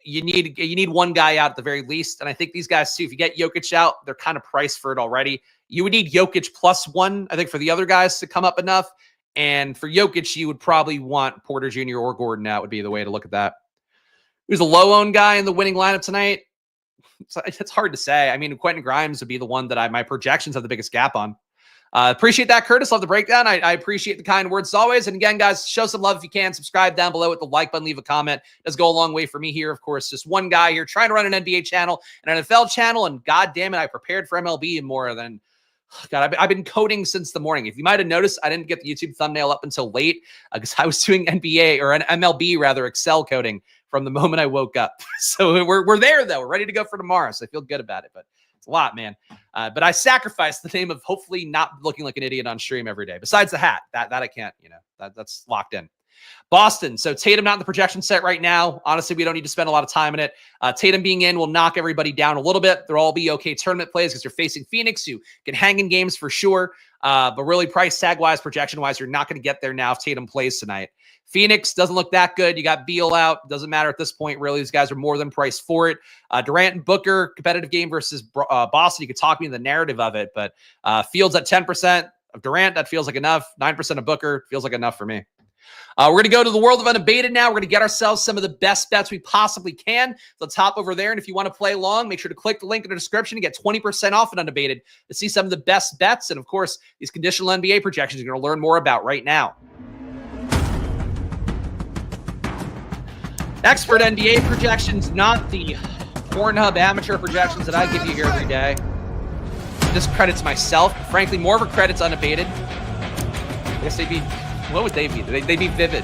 S1: you need one guy out at the very least. And I think these guys too, if you get Jokic out, they're kind of priced for it already. You would need Jokic +1, I think, for the other guys to come up enough. And for Jokic, you would probably want Porter Jr. or Gordon out would be the way to look at that. Who's a low-owned guy in the winning lineup tonight? It's hard to say. I mean, Quentin Grimes would be the one that my projections have the biggest gap on. Appreciate that, Curtis. Love the breakdown. I appreciate the kind words as always. And again, guys, show some love if you can. Subscribe down below with the like button. Leave a comment. It does go a long way for me here. Of course, just one guy here trying to run an NBA channel, an NFL channel, and God damn it, I prepared for MLB more than... God, I've been coding since the morning. If you might have noticed, I didn't get the YouTube thumbnail up until late because I was doing NBA or an MLB rather Excel coding from the moment I woke up. So we're there though. We're ready to go for tomorrow. So I feel good about it, but it's a lot, man. But I sacrificed the name of hopefully not looking like an idiot on stream every day. Besides the hat, that I can't. That's locked in. Boston. So Tatum not in the projection set right now. Honestly, we don't need to spend a lot of time in it. Tatum being in will knock everybody down a little bit. They'll all be okay tournament plays because you're facing Phoenix, who can hang in games for sure. But really price tag wise, projection wise, you're not going to get there now if Tatum plays tonight. Phoenix doesn't look that good. You got Beal out. Doesn't matter at this point, really. These guys are more than priced for it. Durant and Booker, competitive game versus Boston. You could talk me in the narrative of it, but Fields at 10% of Durant, that feels like enough. 9% of Booker feels like enough for me. We're going to go to the world of Unabated now. We're going to get ourselves some of the best bets we possibly can. Let's hop over there. And if you want to play along, make sure to click the link in the description to get 20% off at Unabated to see some of the best bets. And of course, these conditional NBA projections you're going to learn more about right now. Expert NBA projections, not the Pornhub amateur projections that I give you here every day. This credits myself. Frankly, more of a credit's Unabated. I guess they'd be... What would they be? They'd be vivid.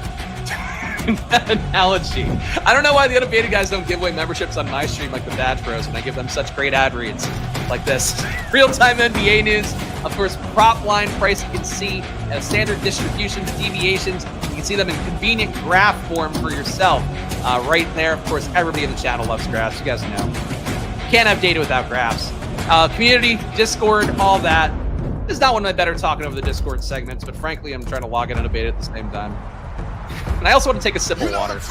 S1: That analogy. I don't know why the Unabated guys don't give away memberships on my stream like the Badge Bros when I give them such great ad reads like this. Real-time NBA news. Of course, prop line price you can see, standard distributions, deviations. You can see them in convenient graph form for yourself right there. Of course, everybody in the channel loves graphs. You guys know. Can't have data without graphs. Community, Discord, all that. This is not one of my better talking over the Discord segments, but frankly, I'm trying to log in and debate at the same time. And I also want to take a sip of water.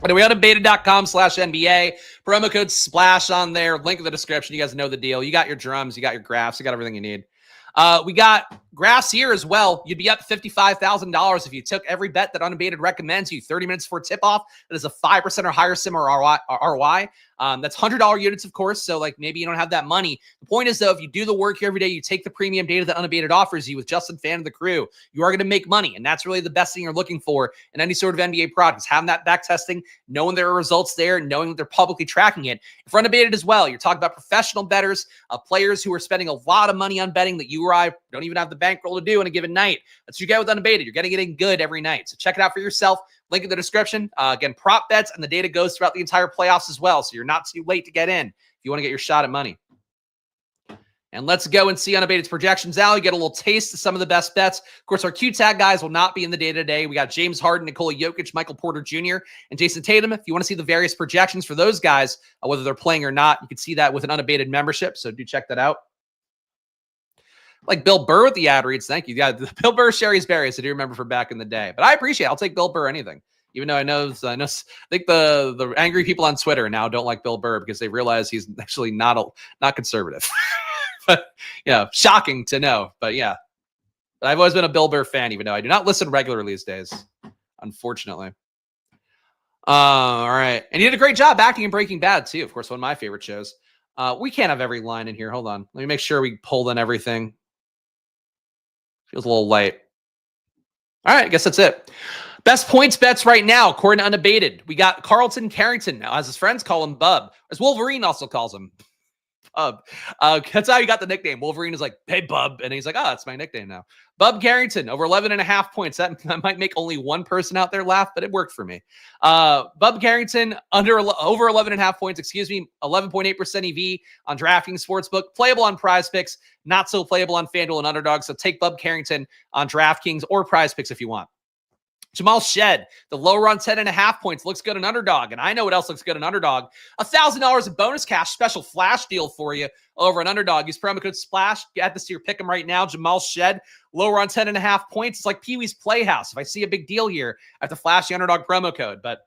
S1: Anyway, unabated.com/NBA. Promo code SPLASH on there. Link in the description. You guys know the deal. You got your drums. You got your graphs. You got everything you need. We got graphs here as well. You'd be up $55,000 if you took every bet that Unabated recommends you 30 minutes before tip-off. That is a 5% or higher sim or ROI. That's $100 units, of course. So like maybe you don't have that money. The point is though, if you do the work here every day, you take the premium data that Unabated offers you with Justin Fan and the crew, you are going to make money. And that's really the best thing you're looking for in any sort of NBA product is having that back testing, knowing there are results there, knowing that they're publicly tracking it. For Unabated as well, you're talking about professional bettors, players who are spending a lot of money on betting that you or I don't even have the bankroll to do in a given night. That's what you get with Unabated. You're getting it in good every night. So check it out for yourself. Link in the description. Again, prop bets, and the data goes throughout the entire playoffs as well. So you're not too late to get in if you want to get your shot at money. And let's go and see Unabated's projections now. You get a little taste of some of the best bets. Of course, our Q-Tag guys will not be in the day today. We got James Harden, Nikola Jokic, Michael Porter Jr., and Jason Tatum. If you want to see the various projections for those guys, whether they're playing or not, you can see that with an Unabated membership. So do check that out. Like Bill Burr with the ad reads. Thank you. Yeah, Bill Burr, Sherry's Berries. I do remember from back in the day. But I appreciate it. I'll take Bill Burr anything. Even though I think the angry people on Twitter now don't like Bill Burr because they realize he's actually not conservative. But yeah, shocking to know. But yeah, I've always been a Bill Burr fan, even though I do not listen regularly these days, unfortunately. All right. And he did a great job acting in Breaking Bad, too. Of course, one of my favorite shows. We can't have every line in here. Hold on. Let me make sure we pulled in everything. Feels a little light. All right, I guess that's it. Best points bets right now, according to Unabated. We got Carlton Carrington, now, as his friends call him Bub, as Wolverine also calls him Bub. That's how he got the nickname. Wolverine is like, hey, Bub. And he's like, oh, that's my nickname now. Bub Carrington, over 11.5 points. That might make only one person out there laugh, but it worked for me. Bub Carrington, over 11.5 points, 11.8% EV on DraftKings Sportsbook. Playable on PrizePicks, not so playable on FanDuel and Underdog. So take Bub Carrington on DraftKings or PrizePicks if you want. Jamal Shed, the lower on 10.5 points, looks good on Underdog. And I know what else looks good on Underdog. $1,000 in bonus cash, special flash deal for you over an Underdog. Use promo code SPLASH. Add this to your pick 'em right now. Jamal Shed, lower on 10.5 points. It's like Pee-wee's Playhouse. If I see a big deal here, I have to flash the Underdog promo code. But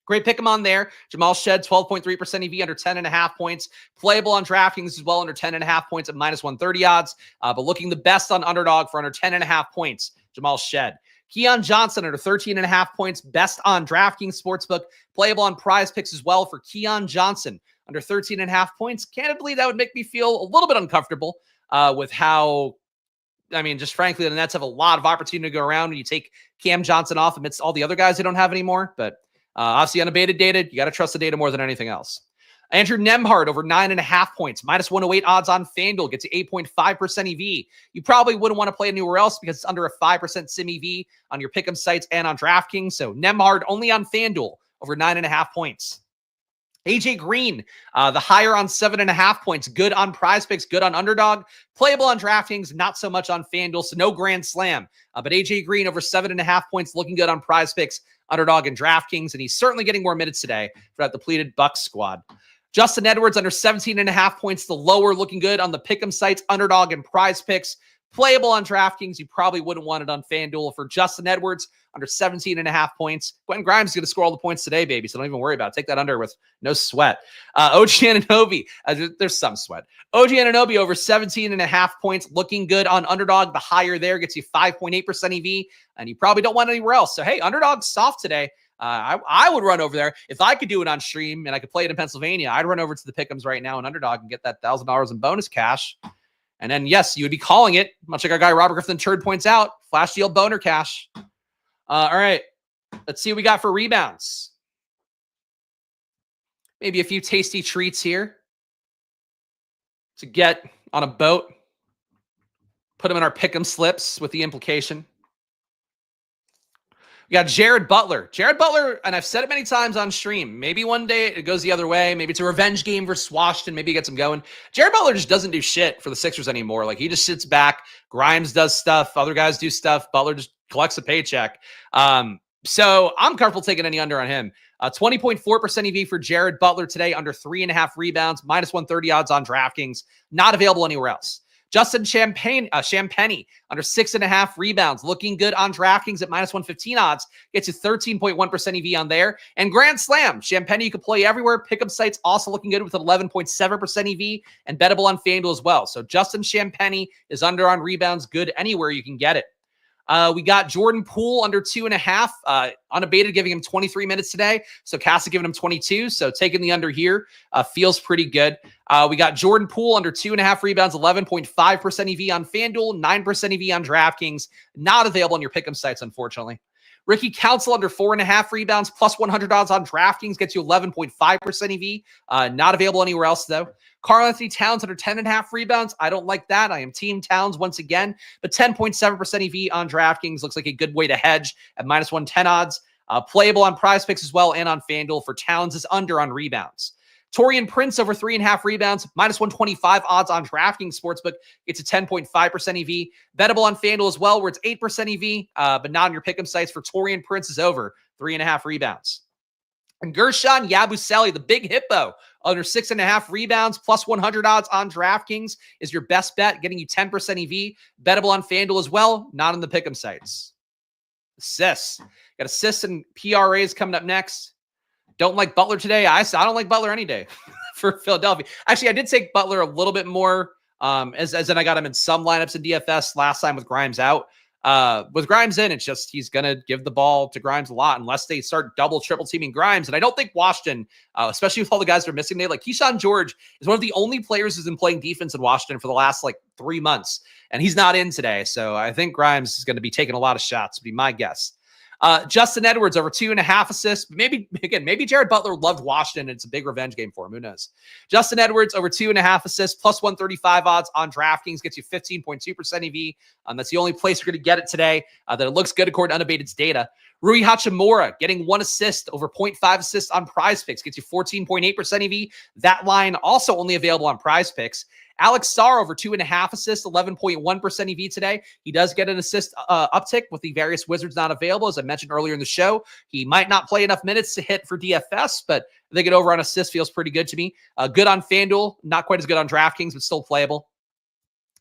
S1: great pick 'em on there. Jamal Shed, 12.3% EV under 10.5 points. Playable on DraftKings as well under 10.5 points at -130 odds. But looking the best on Underdog for under 10.5 points. Jamal Shed. Keon Johnson under 13.5 points, best on DraftKings Sportsbook, playable on PrizePicks as well for Keon Johnson under 13.5 points. Candidly, that would make me feel a little bit uncomfortable with how, just frankly, the Nets have a lot of opportunity to go around when you take Cam Johnson off amidst all the other guys they don't have anymore. But obviously, unabated data, you got to trust the data more than anything else. Andrew Nembhard over 9.5 points, -108 odds on FanDuel, gets you 8.5% EV. You probably wouldn't want to play anywhere else because it's under a 5% sim EV on your pick'em sites and on DraftKings. So Nembhard only on FanDuel over 9.5 points. AJ Green, the higher on 7.5 points, good on PrizePicks, good on Underdog, playable on DraftKings, not so much on FanDuel, so no grand slam. But AJ Green over 7.5 points, looking good on PrizePicks, Underdog, and DraftKings, and he's certainly getting more minutes today for that depleted Bucks squad. Justin Edwards under 17.5 points, the lower, looking good on the pick'em sites, Underdog and PrizePicks. Playable on DraftKings. You probably wouldn't want it on FanDuel for Justin Edwards under 17.5 points. Quentin Grimes is going to score all the points today, baby, so don't even worry about it. Take that under with no sweat. OG Anunoby, there's some sweat. OG Anunoby over 17.5 points, looking good on Underdog. The higher there gets you 5.8% EV, and you probably don't want anywhere else. So, hey, Underdog's soft today. I would run over there. If I could do it on stream and I could play it in Pennsylvania, I'd run over to the pick'ems right now in Underdog and get that $1,000 in bonus cash. And then, yes, you would be calling it, much like our guy Robert Griffin Turd points out, flash deal boner cash. All right, let's see what we got for rebounds. Maybe a few tasty treats here to get on a boat. Put them in our pick'em slips with the implication. We got Jared Butler. Jared Butler, and I've said it many times on stream, maybe one day it goes the other way. Maybe it's a revenge game versus Washington. Maybe he gets him going. Jared Butler just doesn't do shit for the Sixers anymore. Like, he just sits back. Grimes does stuff. Other guys do stuff. Butler just collects a paycheck. So I'm comfortable taking any under on him. 20.4% EV for Jared Butler today, under 3.5 rebounds, -130 odds on DraftKings. Not available anywhere else. Justin Champagnie, under 6.5 rebounds, looking good on DraftKings at -115 odds, gets you 13.1% EV on there. And Grand Slam, Champagnie, you can play everywhere. Pickup sites also looking good with 11.7% EV and bettable on FanDuel as well. So Justin Champagnie is under on rebounds, good anywhere you can get it. We got Jordan Poole under 2.5, unabated, giving him 23 minutes today. Stokastic giving him 22. So taking the under here feels pretty good. We got Jordan Poole under 2.5 rebounds, 11.5% EV on FanDuel, 9% EV on DraftKings. Not available on your pick'em sites, unfortunately. Ricky Council under 4.5 rebounds, +100 odds on DraftKings, gets you 11.5% EV. Not available anywhere else, though. Karl-Anthony Towns under 10.5 rebounds. I don't like that. I am team Towns once again, but 10.7% EV on DraftKings looks like a good way to hedge at -110 odds. Playable on PrizePicks as well and on FanDuel for Towns is under on rebounds. Taurean Prince over 3.5 rebounds, -125 odds on DraftKings Sportsbook. It's a 10.5% EV. Bettable on FanDuel as well, where it's 8% EV, but not on your pick'em sites for Taurean Prince is over 3.5 rebounds. And Gershon Yabusele, the big hippo, under 6.5 rebounds, +100 odds on DraftKings is your best bet, getting you 10% EV. Bettable on FanDuel as well, not on the pick'em sites. Assists. Got assists and PRAs coming up next. Don't like Butler today. I don't like Butler any day for Philadelphia. Actually, I did take Butler a little bit more, as in I got him in some lineups in DFS last time with Grimes out. With Grimes in, it's just he's going to give the ball to Grimes a lot unless they start double, triple teaming Grimes. And I don't think Washington, especially with all the guys that are missing today, like Keyshawn George is one of the only players who's been playing defense in Washington for the last 3 months, and he's not in today. So I think Grimes is going to be taking a lot of shots, would be my guess. Justin Edwards over 2.5 assists. Maybe Jared Butler loved Washington and it's a big revenge game for him. Who knows? Justin Edwards over 2.5 assists plus 135 odds on DraftKings gets you 15.2% EV. That's the only place you're going to get it today. That it looks good according to Unabated's data. Rui Hachimura getting 1 assist over 0.5 assists on PrizePicks gets you 14.8% EV. That line also only available on PrizePicks. Alex Sarr over 2.5 assists, 11.1% EV today. He does get an assist uptick with the various Wizards not available. As I mentioned earlier in the show, he might not play enough minutes to hit for DFS, but I think it over on assist feels pretty good to me. Good on FanDuel, not quite as good on DraftKings, but still playable.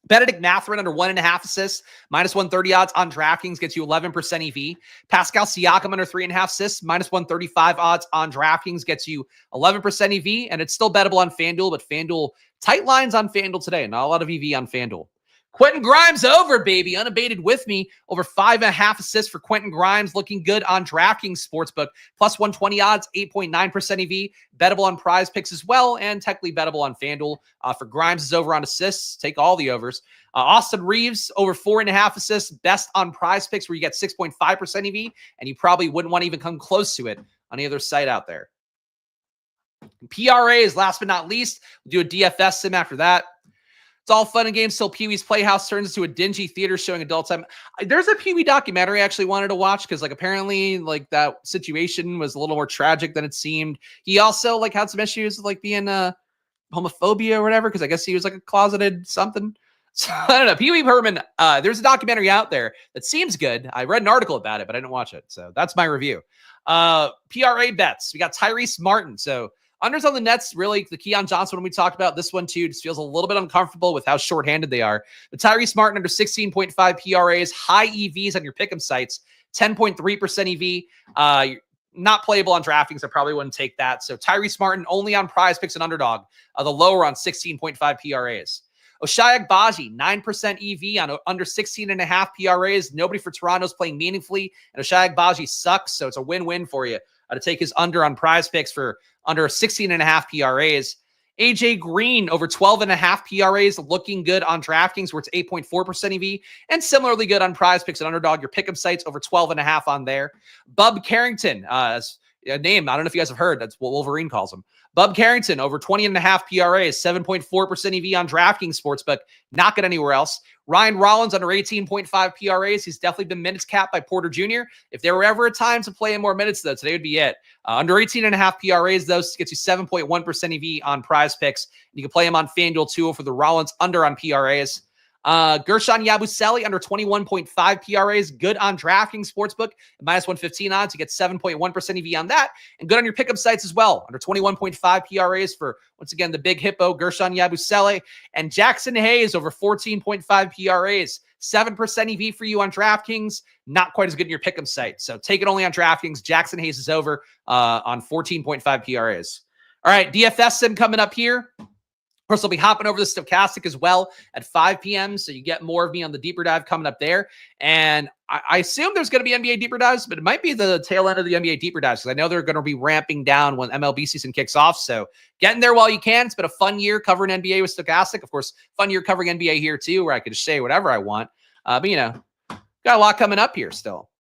S1: Benedict Mathurin under 1.5 assists, minus 130 odds on DraftKings gets you 11% EV. Pascal Siakam under 3.5 assists, minus 135 odds on DraftKings gets you 11% EV, and it's still bettable on FanDuel, but FanDuel, tight lines on FanDuel today, not a lot of EV on FanDuel. Quentin Grimes over, baby. Unabated with me. Over 5.5 assists for Quentin Grimes. Looking good on DraftKings Sportsbook. Plus 120 odds, 8.9% EV. Bettable on PrizePicks as well, and technically bettable on FanDuel. For Grimes is over on assists. Take all the overs. Austin Reeves over 4.5 assists. Best on PrizePicks where you get 6.5% EV, and you probably wouldn't want to even come close to it on any other site out there. PRAs, last but not least. We'll do a DFS sim after that. It's all fun and games till Pee-wee's Playhouse turns into a dingy theater showing adult time. There's a Pee-wee documentary I actually wanted to watch because apparently that situation was a little more tragic than it seemed. He also had some issues with being homophobia or whatever, because I guess he was a closeted something. So I don't know. Pee-wee Herman, there's a documentary out there that seems good. I read an article about it, but I didn't watch it. So that's my review. PRA bets. We got Tyrese Martin. So unders on the Nets, really, the Keon Johnson one we talked about. This one, too, just feels a little bit uncomfortable with how shorthanded they are. But Tyrese Martin under 16.5 PRAs, high EVs on your pick'em sites, 10.3% EV. Not playable on DraftKings. I probably wouldn't take that. So Tyrese Martin only on PrizePicks and Underdog. The lower on 16.5 PRAs. Ochai Agbaji, 9% EV on under 16.5 PRAs. Nobody for Toronto's playing meaningfully. And Ochai Agbaji sucks, so it's a win-win for you to take his under on PrizePicks for under 16.5 PRAs. AJ Green over 12.5 PRAs, looking good on DraftKings where it's 8.4% EV, and similarly good on PrizePicks and Underdog. Your pick'em sites over 12.5 on there. Bub Carrington, a name I don't know if you guys have heard. That's what Wolverine calls him. Bub Carrington over 20.5 PRAs, 7.4% EV on DraftKings Sportsbook. Not good anywhere else. Ryan Rollins under 18.5 PRAs. He's definitely been minutes capped by Porter Jr. If there were ever a time to play in more minutes, though, today would be it. Under 18.5 PRAs, though, gets you 7.1% EV on PrizePicks. You can play him on FanDuel, too, for the Rollins under on PRAs. Gershon Yabusele under 21.5 PRAs, good on DraftKings Sportsbook, minus 115 odds. You get 7.1% EV on that, and good on your pickup sites as well. Under 21.5 PRAs for, once again, the big hippo, Gershon Yabusele, and Jackson Hayes over 14.5 PRAs, 7% EV for you on DraftKings. Not quite as good in your pick'em site. So take it only on DraftKings. Jackson Hayes is over on 14.5 PRAs. All right, DFS sim coming up here. Of course, I'll be hopping over the Stokastic as well at 5 p.m., so you get more of me on the deeper dive coming up there. And I assume there's going to be NBA deeper dives, but it might be the tail end of the NBA deeper dives because I know they're going to be ramping down when MLB season kicks off. So get in there while you can. It's been a fun year covering NBA with Stokastic. Of course, fun year covering NBA here too, where I could just say whatever I want. But, got a lot coming up here still.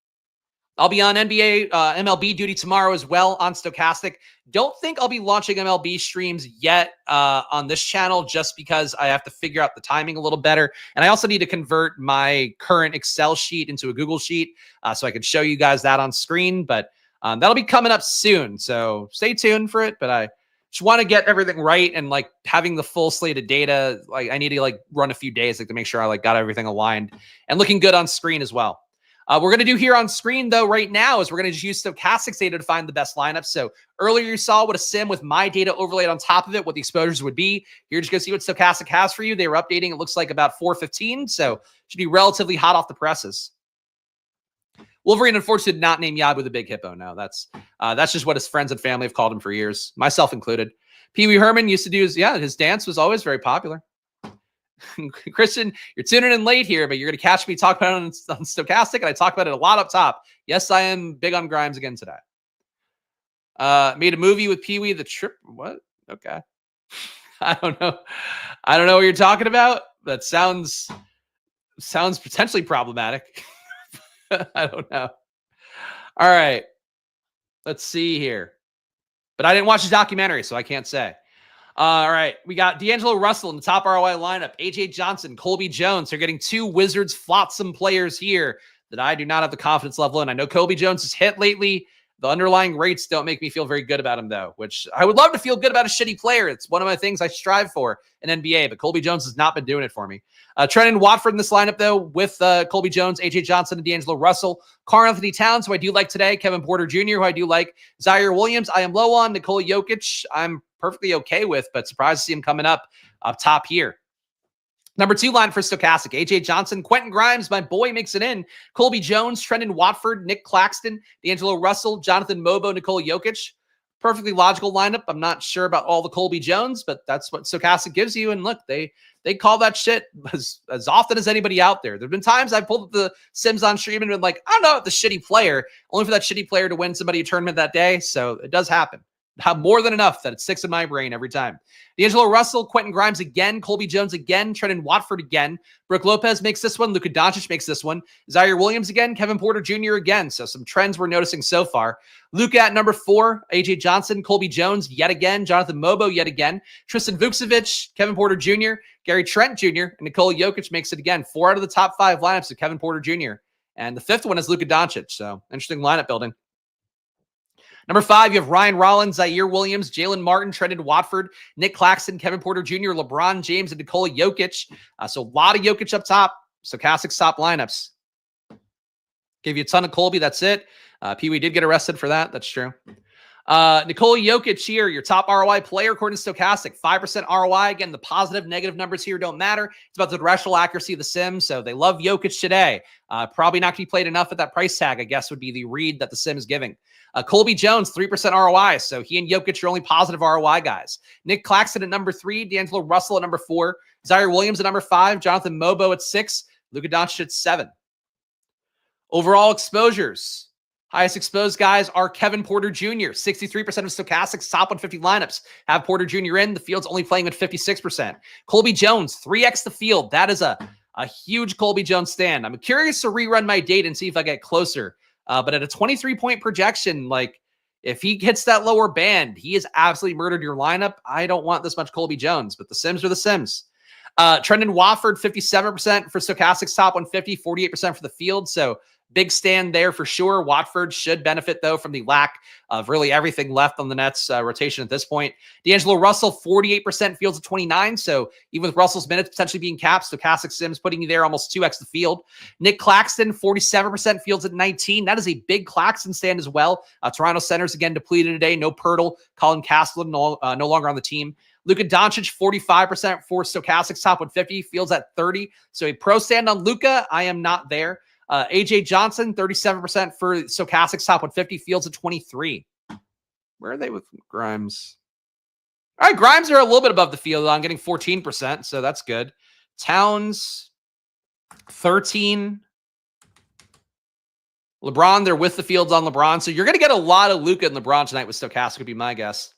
S1: I'll be on NBA, MLB duty tomorrow as well on Stokastic. Don't think I'll be launching MLB streams yet on this channel just because I have to figure out the timing a little better. And I also need to convert my current Excel sheet into a Google sheet so I can show you guys that on screen. But that'll be coming up soon. So stay tuned for it. But I just want to get everything right and having the full slate of data. I need to run a few days to make sure I got everything aligned and looking good on screen as well. We're going to do here on screen, though, right now is we're going to just use Stokastic's data to find the best lineups. So earlier you saw what a sim with my data overlaid on top of it, what the exposures would be. You're just going to see what Stokastic has for you. They were updating, it looks like, about 4:15, so should be relatively hot off the presses. Wolverine, unfortunately, did not name Yabu the Big Hippo. No, that's just what his friends and family have called him for years, myself included. Pee Wee Herman used to do his dance was always very popular. Christian, you're tuning in late here, but you're going to catch me talk about it on Stokastic, and I talk about it a lot up top. Yes, I am big on Grimes again today. Made a movie with Pee Wee the Trip. What? Okay. I don't know. I don't know what you're talking about. That sounds potentially problematic. I don't know. All right. Let's see here. But I didn't watch the documentary, so I can't say. All right. We got D'Angelo Russell in the top ROI lineup. AJ Johnson, Colby Jones. They're getting two Wizards flotsam players here that I do not have the confidence level in. I know Colby Jones has hit lately. The underlying rates don't make me feel very good about him, though, which I would love to feel good about a shitty player. It's one of my things I strive for in NBA, but Colby Jones has not been doing it for me. Trenton Watford in this lineup, though, with Colby Jones, AJ Johnson, and D'Angelo Russell. Karl-Anthony Towns, who I do like today. Kevin Porter Jr., who I do like. Zaire Williams, I am low on. Nikola Jokic, I'm perfectly okay with, but surprised to see him coming up top here. Number 2 line for Stokastic, AJ Johnson, Quentin Grimes, my boy makes it in. Colby Jones, Trenton Watford, Nick Claxton, D'Angelo Russell, Jonathan Mobo, Nikola Jokic. Perfectly logical lineup. I'm not sure about all the Colby Jones, but that's what Stokastic gives you. And look, they call that shit as often as anybody out there. There have been times I pulled up the Sims on stream and been like, I don't know, the shitty player, only for that shitty player to win somebody a tournament that day. So it does happen. Have more than enough that it sticks in my brain every time. D'Angelo Russell, Quentin Grimes again, Colby Jones again, Trenton Watford again, Brook Lopez makes this one, Luka Doncic makes this one, Zaire Williams again, Kevin Porter Jr. again. So some trends we're noticing so far. Luka at number 4, AJ Johnson, Colby Jones yet again, Jonathan Mobo yet again, Tristan Vukcevic, Kevin Porter Jr., Gary Trent Jr., and Nikola Jokic makes it again. 4 out of the top 5 lineups of Kevin Porter Jr. And the 5th one is Luka Doncic. So interesting lineup building. Number 5, you have Ryan Rollins, Zaire Williams, Jalen Martin, Trenton Watford, Nick Claxton, Kevin Porter Jr., LeBron James, and Nikola Jokic. So a lot of Jokic up top. Stokastic's top lineups. Gave you a ton of Colby. That's it. Pee Wee did get arrested for that. That's true. Nikola Jokic here, your top ROI player according to Stokastic. 5% ROI. Again, the positive, negative numbers here don't matter. It's about the directional accuracy of the sim. So they love Jokic today. Probably not going to be played enough at that price tag, I guess, would be the read that the sim is giving. Colby Jones, 3% ROI. So he and Jokic are only positive ROI guys. Nick Claxton at number 3. D'Angelo Russell at number 4. Zaire Williams at number 5. Jonathan Mobo at 6. Luka Doncic at 7. Overall exposures. Highest exposed guys are Kevin Porter Jr. 63% of Stokastic's top 150 lineups have Porter Jr. in. The field's only playing at 56%. Colby Jones, 3x the field. That is a huge Colby Jones stand. I'm curious to rerun my data and see if I get closer. But at a 23-point projection, like if he hits that lower band, he has absolutely murdered your lineup. I don't want this much Colby Jones, but the Sims are the Sims. Trenton Watford, 57% for Stokastic's top 150, 48% for the field. So big stand there for sure. Watford should benefit, though, from the lack of really everything left on the Nets rotation at this point. D'Angelo Russell, 48% fields at 29. So even with Russell's minutes potentially being capped, Stokastic Sims putting you there almost 2x the field. Nick Claxton, 47% fields at 19. That is a big Claxton stand as well. Toronto centers again depleted today. No Pirtle. Colin Castleton no longer on the team. Luka Doncic, 45% for Stokastic's top 150. Fields at 30. So a pro stand on Luka. I am not there. AJ Johnson, 37% for Stokastic's top 150, fields at 23. Where are they with Grimes? All right, Grimes are a little bit above the field. I'm getting 14%, so that's good. Towns, 13. LeBron, they're with the fields on LeBron. So you're going to get a lot of Luka and LeBron tonight with Stokastic, would be my guess.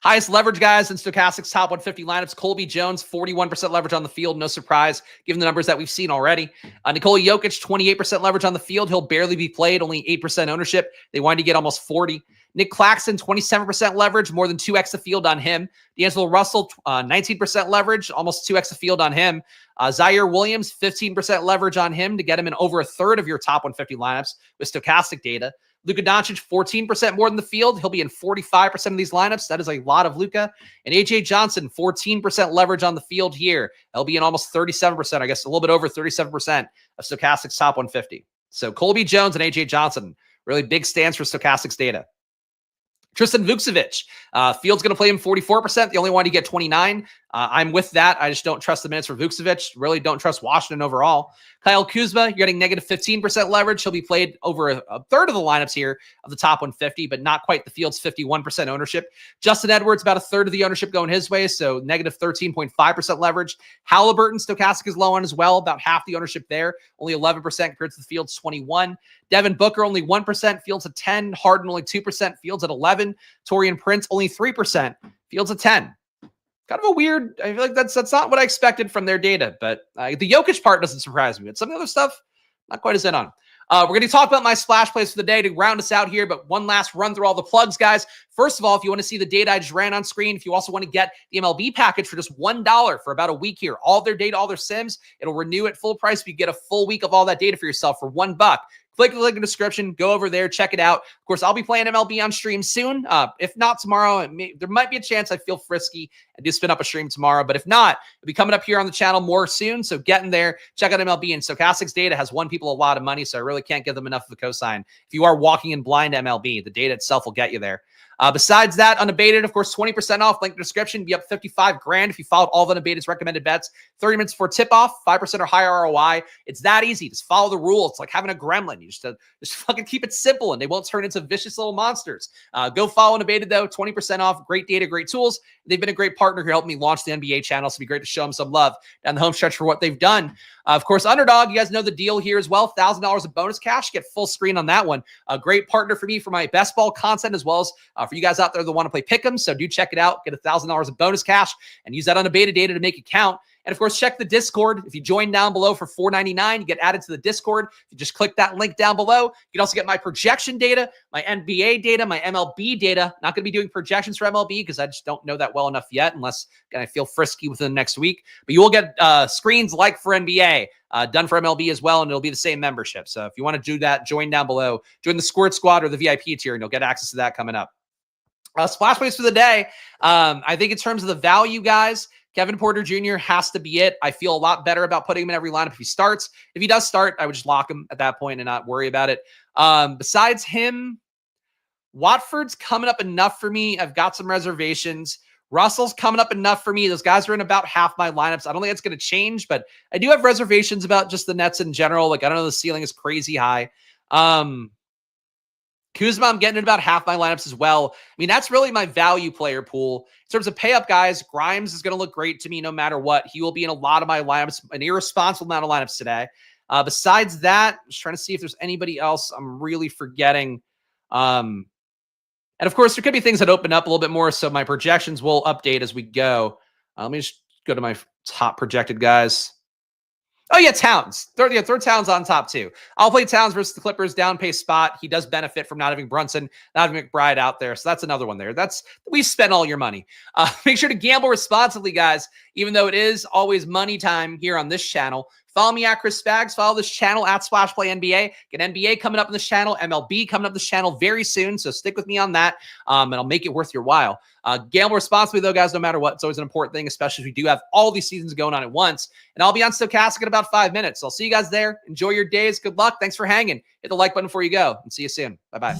S1: Highest leverage guys in Stokastic's top 150 lineups. Colby Jones, 41% leverage on the field. No surprise, given the numbers that we've seen already. Nikola Jokic, 28% leverage on the field. He'll barely be played, only 8% ownership. They wanted to get almost 40. Nick Claxton, 27% leverage, more than 2x the field on him. D'Angelo Russell, 19% leverage, almost 2x the field on him. Zaire Williams, 15% leverage on him to get him in over a third of your top 150 lineups with Stokastic data. Luka Doncic, 14% more than the field. He'll be in 45% of these lineups. That is a lot of Luka. And AJ Johnson, 14% leverage on the field here. He'll be in almost 37%, I guess a little bit over 37% of Stokastic's top 150. So Colby Jones and AJ Johnson, really big stands for Stokastic's data. Tristan Vukcevic, field's going to play him 44%. The only one to get 29. I'm with that. I just don't trust the minutes for Vucevic. Really don't trust Washington overall. Kyle Kuzma, you're getting negative 15% leverage. He'll be played over a third of the lineups here of the top 150, but not quite the field's 51% ownership. Justin Edwards, about a third of the ownership going his way, so negative 13.5% leverage. Halliburton, Stokastic is low on as well, about half the ownership there, only 11% compared to the field's 21. Devin Booker, only 1%, fields at 10. Harden, only 2%, fields at 11. Taurean Prince, only 3%, fields at 10. Kind of a weird, I feel like that's not what I expected from their data, but the Jokic part doesn't surprise me, but some of the other stuff, not quite as in on. We're going to talk about my splash plays for the day to round us out here, but one last run through all the plugs, guys. First of all, if you want to see the data I just ran on screen, if you also want to get the MLB package for just $1 for about a week here, all their data, all their sims, it'll renew at full price. You get a full week of all that data for yourself for $1. Click the link in the description. Go over there. Check it out. Of course, I'll be playing MLB on stream soon. If not tomorrow, there might be a chance I feel frisky and do spin up a stream tomorrow. But if not, it'll be coming up here on the channel more soon. So get in there. Check out MLB. And Stokastic's data has won people a lot of money, so I really can't give them enough of a cosign. If you are walking in blind to MLB, the data itself will get you there. Besides that, Unabated, of course, 20% off. Link in the description. Be up 55 grand if you followed all of Unabated's recommended bets. 30 minutes before tip-off, 5% or higher ROI. It's that easy. Just follow the rules. It's like having a gremlin. You just fucking keep it simple, and they won't turn into vicious little monsters. Go follow Unabated, though. 20% off. Great data, great tools. They've been a great partner who helped me launch the NBA channel, so it'd be great to show them some love down the home stretch for what they've done. Of course, Underdog, you guys know the deal here as well. $1,000 of bonus cash. Get full screen on that one. A great partner for me for my best ball content, as well as for you guys out there that want to play Pick'ems. So do check it out. Get $1,000 of bonus cash and use that Unabated data to make it count. And of course, check the Discord. If you join down below for $4.99, you get added to the Discord. If you just click that link down below, you can also get my projection data, my NBA data, my MLB data. Not going to be doing projections for MLB because I just don't know that well enough yet, unless I feel frisky within the next week. But you will get screens like for NBA done for MLB as well, and it'll be the same membership. So if you want to do that, join down below. Join the Squirt Squad or the VIP tier, and you'll get access to that coming up. Splash plays for the day. I think in terms of the value, guys, Kevin Porter Jr. has to be it. I feel a lot better about putting him in every lineup if he starts. If he does start, I would just lock him at that point and not worry about it. Besides him, Watford's coming up enough for me. I've got some reservations. Russell's coming up enough for me. Those guys are in about half my lineups. I don't think it's going to change, but I do have reservations about just the Nets in general. Like, I don't know, the ceiling is crazy high. Kuzma, I'm getting in about half my lineups as well. I mean, that's really my value player pool. In terms of pay up guys, Grimes is going to look great to me no matter what. He will be in a lot of my lineups, an irresponsible amount of lineups today. Besides that, I'm just trying to see if there's anybody else I'm really forgetting. And of course, there could be things that open up a little bit more, so my projections will update as we go. Let me just go to my top projected guys. Oh, yeah, Towns. Throw Towns on top, too. I'll play Towns versus the Clippers, down pace spot. He does benefit from not having Brunson, not having McBride out there, so that's another one there. We spent all your money. Make sure to gamble responsibly, guys, even though it is always money time here on this channel. Follow me at Chris Spags. Follow this channel at Splash Play NBA. Get NBA coming up in this channel, MLB coming up this channel very soon, so stick with me on that, and I'll make it worth your while. Gamble responsibly, though, guys, no matter what. It's always an important thing, especially if we do have all these seasons going on at once. And I'll be on Stokastic in about 5 minutes. So I'll see you guys there. Enjoy your days. Good luck. Thanks for hanging. Hit the like button before you go, and see you soon. Bye-bye.